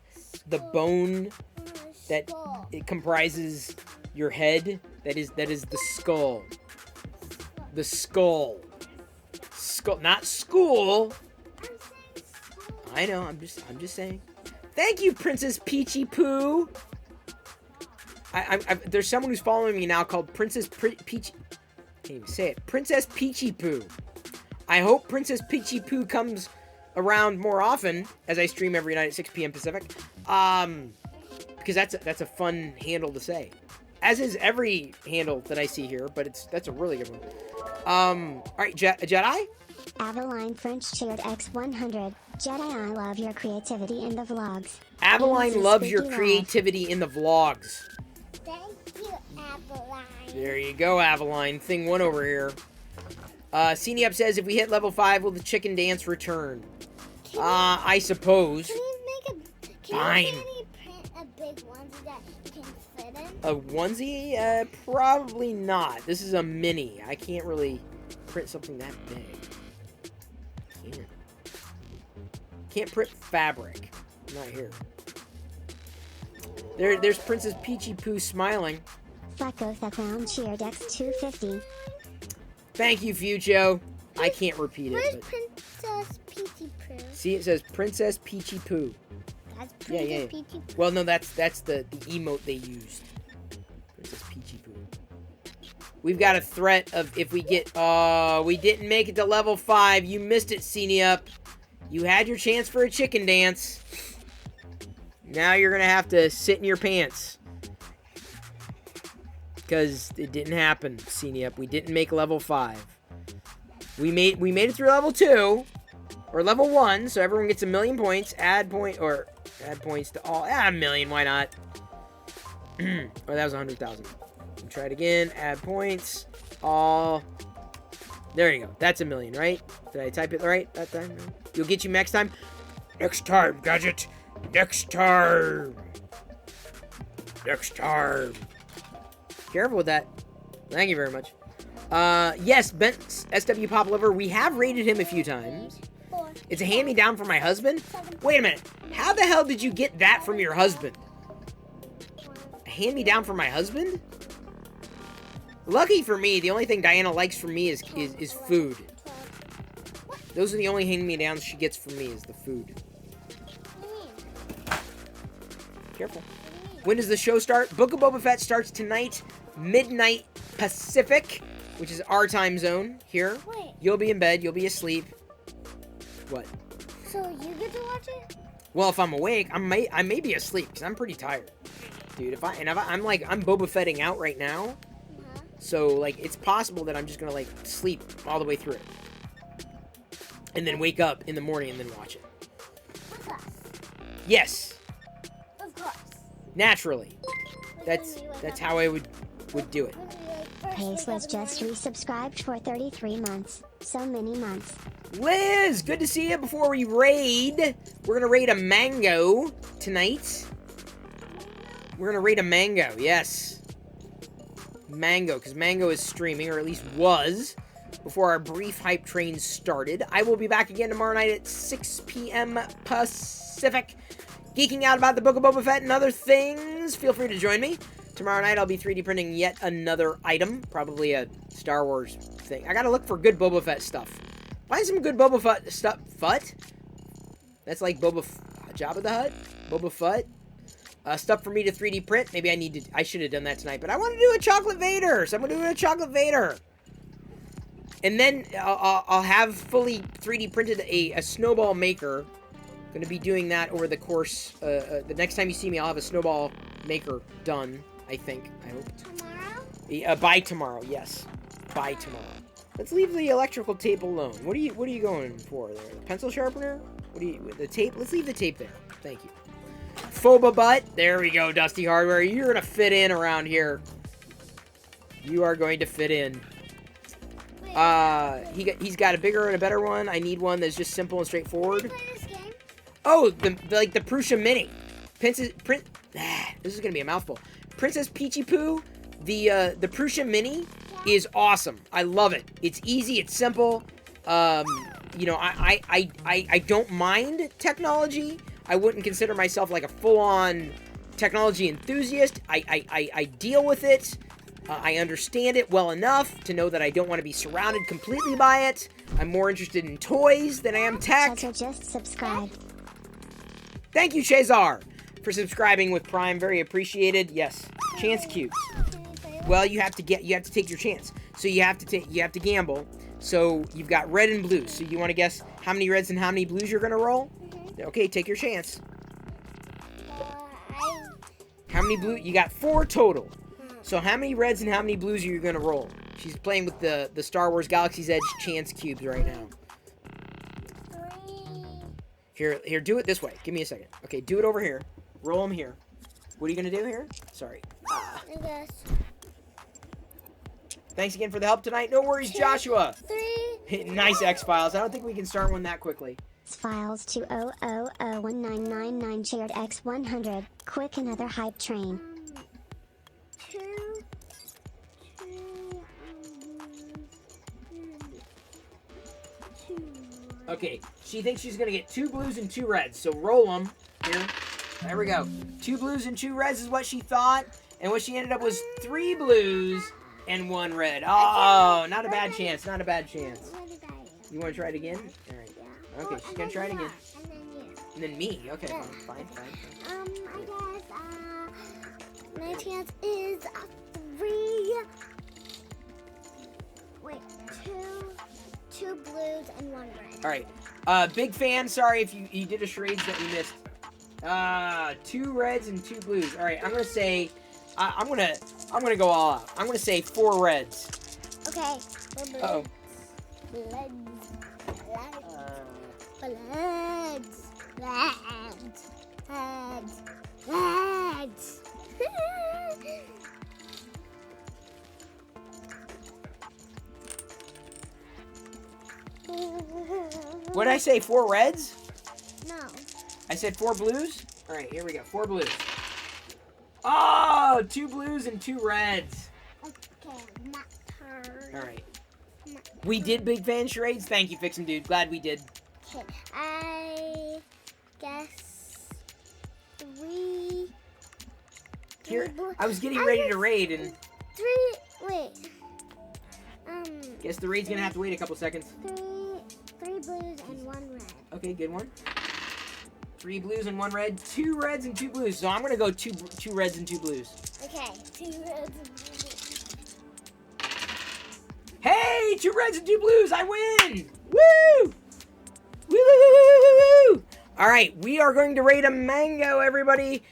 bone that School. it comprises your head. That is the skull. The skull. Skull, not school. I'm saying school. I know. I'm just saying. Thank you, Princess Peachy Poo. There's someone who's following me now called Princess Peachy. Can't even say it. Princess Peachy Poo. I hope Princess Peachy Poo comes around more often as I stream every night at 6 p.m. Pacific. Because that's a fun handle to say. As is every handle that I see here, but that's a really good one. All right, Jedi. Aveline French cheered X100. Jedi, I love your creativity in the vlogs. Aveline Easy loves your squeaky creativity in the vlogs. Thank you, Aveline. There you go, Aveline. Thing one over here. CNEUP says, if we hit level 5, will the chicken dance return? I suppose. Can you make a? Fine. Can you print a big onesie that you can fit in? A onesie? Probably not. This is a mini. I can't really print something that big. Can't print fabric. Not here. There's Princess Peachy Poo smiling. Fucko the clown cheered X250. Thank you, Fujo. I can't repeat Where's it. But Princess Peachy Poo? see, it says Princess Peachy Poo. That's Yeah, Princess yeah. Peachy Poo. Well, no, that's the emote they used. Princess Peachy Poo. We've got a threat of if we get... we didn't make it to level 5. You missed it, CNEUP. You had your chance for a chicken dance. Now you're going to have to sit in your pants. Because it didn't happen, CNEUP. We didn't make level 5. We made it through level 2. Or level 1, so everyone gets 1,000,000 points. Add points to all. Add 1,000,000, why not? Or that was 100,000. Try it again. Add points. All. There you go. That's 1,000,000, right? Did I type it right that time? You'll get you next time. Next time, Gadget. Next time. Next time. Careful with that. Thank you very much. Yes, Bent SW Pop Lover. We have rated him a few times. It's a hand-me-down from my husband. Wait a minute. How the hell did you get that from your husband? A hand-me-down from my husband? Lucky for me, the only thing Diana likes from me is food. Those are the only hand-me-downs she gets from me is the food. Careful. When does the show start? Book of Boba Fett starts tonight, midnight Pacific, which is our time zone here. Wait. You'll be in bed. You'll be asleep. What? So you get to watch it? Well, if I'm awake, I may be asleep because I'm pretty tired, dude. I'm Boba Fetting out right now, so like it's possible that I'm just gonna like sleep all the way through it, and then wake up in the morning and then watch it. Of course. Yes, Of course. naturally. That's how I would do it. Pace was just resubscribed for 33 months. So many months. Liz, good to see you. Before we raid, we're gonna raid a mango tonight. We're gonna raid a mango, yes. Mango, because Mango is streaming, or at least was, before our brief hype train started. I will be back again tomorrow night at 6 p.m. Pacific. geeking out about the Book of Boba Fett and other things, feel free to join me. Tomorrow night, I'll be 3D printing yet another item, probably a Star Wars thing. I gotta look for good Boba Fett stuff. Find some good Boba Fett stuff. Fett? That's like Jabba the Hutt? Boba Fett? Stuff for me to 3D print. Maybe I should have done that tonight, but I want to do a chocolate Vader. So I'm gonna do a chocolate Vader. And then I'll have fully 3D printed a snowball maker. Gonna be doing that over the course. The next time you see me, I'll have a snowball maker done. I think. I hope. Tomorrow? By tomorrow, yes. By tomorrow. Let's leave the electrical tape alone. What are you going for there? The pencil sharpener? The tape? Let's leave the tape there. Thank you. Phoba butt. There we go, Dusty Hardware. You're gonna fit in around here. You are going to fit in. He's got a bigger and a better one. I need one that's just simple and straightforward. Can we play this game? Oh, the Prusa Mini. This is gonna be a mouthful. Princess Peachy Poo, the Prusa Mini is awesome. I love it. It's easy. It's simple. You know, I don't mind technology. I wouldn't consider myself like a full-on technology enthusiast. I deal with it. I understand it well enough to know that I don't want to be surrounded completely by it. I'm more interested in toys than I am tech. So just subscribe. Thank you, Shazar, for subscribing with Prime. Very appreciated. Yes, chance cubes. Well, you have to take your chance. So you have to gamble. So you've got red and blue. So you want to guess how many reds and how many blues you're gonna roll? Okay, take your chance. How many blue? You got 4 total. So how many reds and how many blues are you gonna roll? She's playing with the Star Wars Galaxy's Edge chance cubes right now. Here, do it this way. Give me a second. Okay, do it over here. Roll them here. What are you gonna do here? Sorry. I guess. Thanks again for the help tonight. No worries, 2, Joshua. 3. Nice X-Files. I don't think we can start one that quickly. Files 2000199 shared X100. Quick, another hype train. 2. Okay, she thinks she's gonna get 2 blues and 2 reds, so roll them. Here, there we go. 2 blues and 2 reds is what she thought, and what she ended up was 3 blues and 1 red. Oh, not a bad chance, not a bad chance. You want to try it again? All right. Okay, she's gonna try it again. And then me. Okay, fine. I guess, my chance is 3. Wait, 2 blues and 1 red. All right. Big fan. Sorry if you did a charades that we missed. 2 reds and 2 blues. All right. I'm gonna say, I'm gonna go all out. I'm gonna say 4 reds. Okay. Uh-oh. Lads. What did I say? 4 reds? No. I said 4 blues? All right, here we go. 4 blues. Oh, 2 blues and 2 reds. Okay, my turn. All right. We did big fan charades. Thank you, Fix 'em Dude. Glad we did. Okay, I guess 3. Here, I was getting ready to raid, and 3. Wait. guess the raid's gonna have to wait a couple seconds. 3 blues and 1 red. Okay, good one. 3 blues and 1 red. 2 reds and 2 blues. So I'm gonna go 2 reds and 2 blues. Okay, 2 reds and 2 blues. Hey, 2 reds and 2 blues. I win. Woo! Woo! Woo! Woo! Woo! All right, we are going to raid a mango, everybody.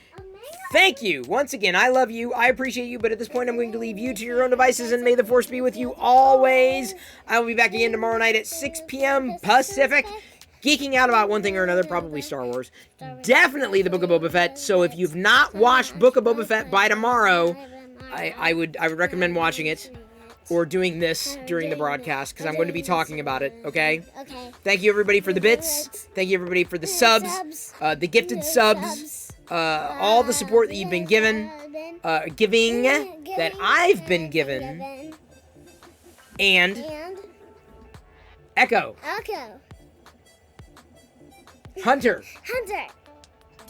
Thank you. Once again, I love you. I appreciate you. But at this point, I'm going to leave you to your own devices, and may the force be with you always. I will be back again tomorrow night at 6 p.m. Pacific, geeking out about one thing or another, probably Star Wars. Definitely the Book of Boba Fett. So if you've not watched Book of Boba Fett by tomorrow, I would recommend watching it or doing this during the broadcast, because I'm going to be talking about it, okay? Okay. Thank you, everybody, for the bits. Thank you, everybody, for the subs, the gifted subs. All the support that you've been giving, that I've been given, and Echo, Echo. Hunter,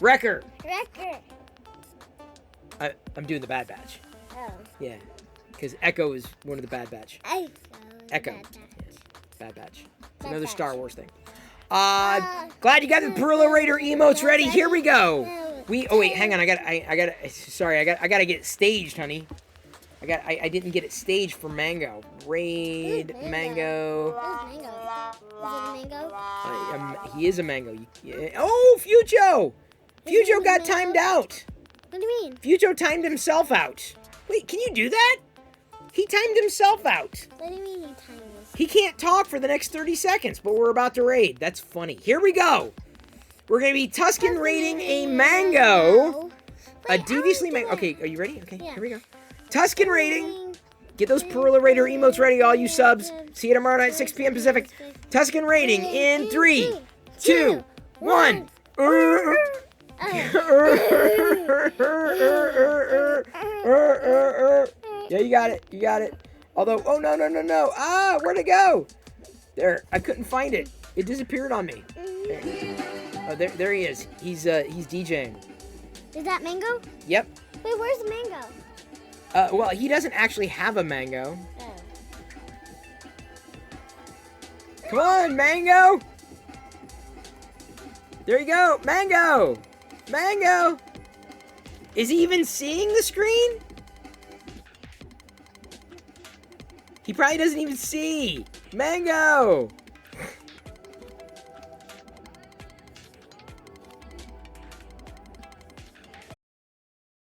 Wrecker. Wrecker. I'm doing the Bad Batch. Oh. Yeah, because Echo is one of the Bad Batch. Echo. Bad Batch. Bad Batch. It's Bad another Batch. Star Wars thing. Glad you got the Perillo Raider emotes ready. Here we go. Oh wait, hang on. I gotta get it staged, honey. I didn't get it staged for Mango. Raid Mango. Who's Mango? Is it a mango? He is a Mango. Oh, Fujo! Fujo Is got it a timed mango? out. What do you mean? Fujo timed himself out. Wait, can you do that? He timed himself out. What do you mean he timed this? He can't talk for the next 30 seconds, but we're about to raid. That's funny. Here we go. We're going to be Tusken raiding a Mango. A deviously Mango. Okay, are you ready? Okay, Yeah. here we go. Tusken raiding. Get those Perillo Raider emotes ready, all you subs. See you tomorrow night, 6 p.m. Pacific. Tusken raiding in 3, 2, 1. Yeah, you got it. You got it. Although, oh, no. Ah, where'd it go? There, I couldn't find it. It disappeared on me. There. Oh, there he is. He's DJing. Is that Mango? Yep. Wait, where's the Mango? Well, he doesn't actually have a Mango. Oh. Come on, Mango! There you go, Mango! Mango! Is he even seeing the screen? He probably doesn't even see. Mango!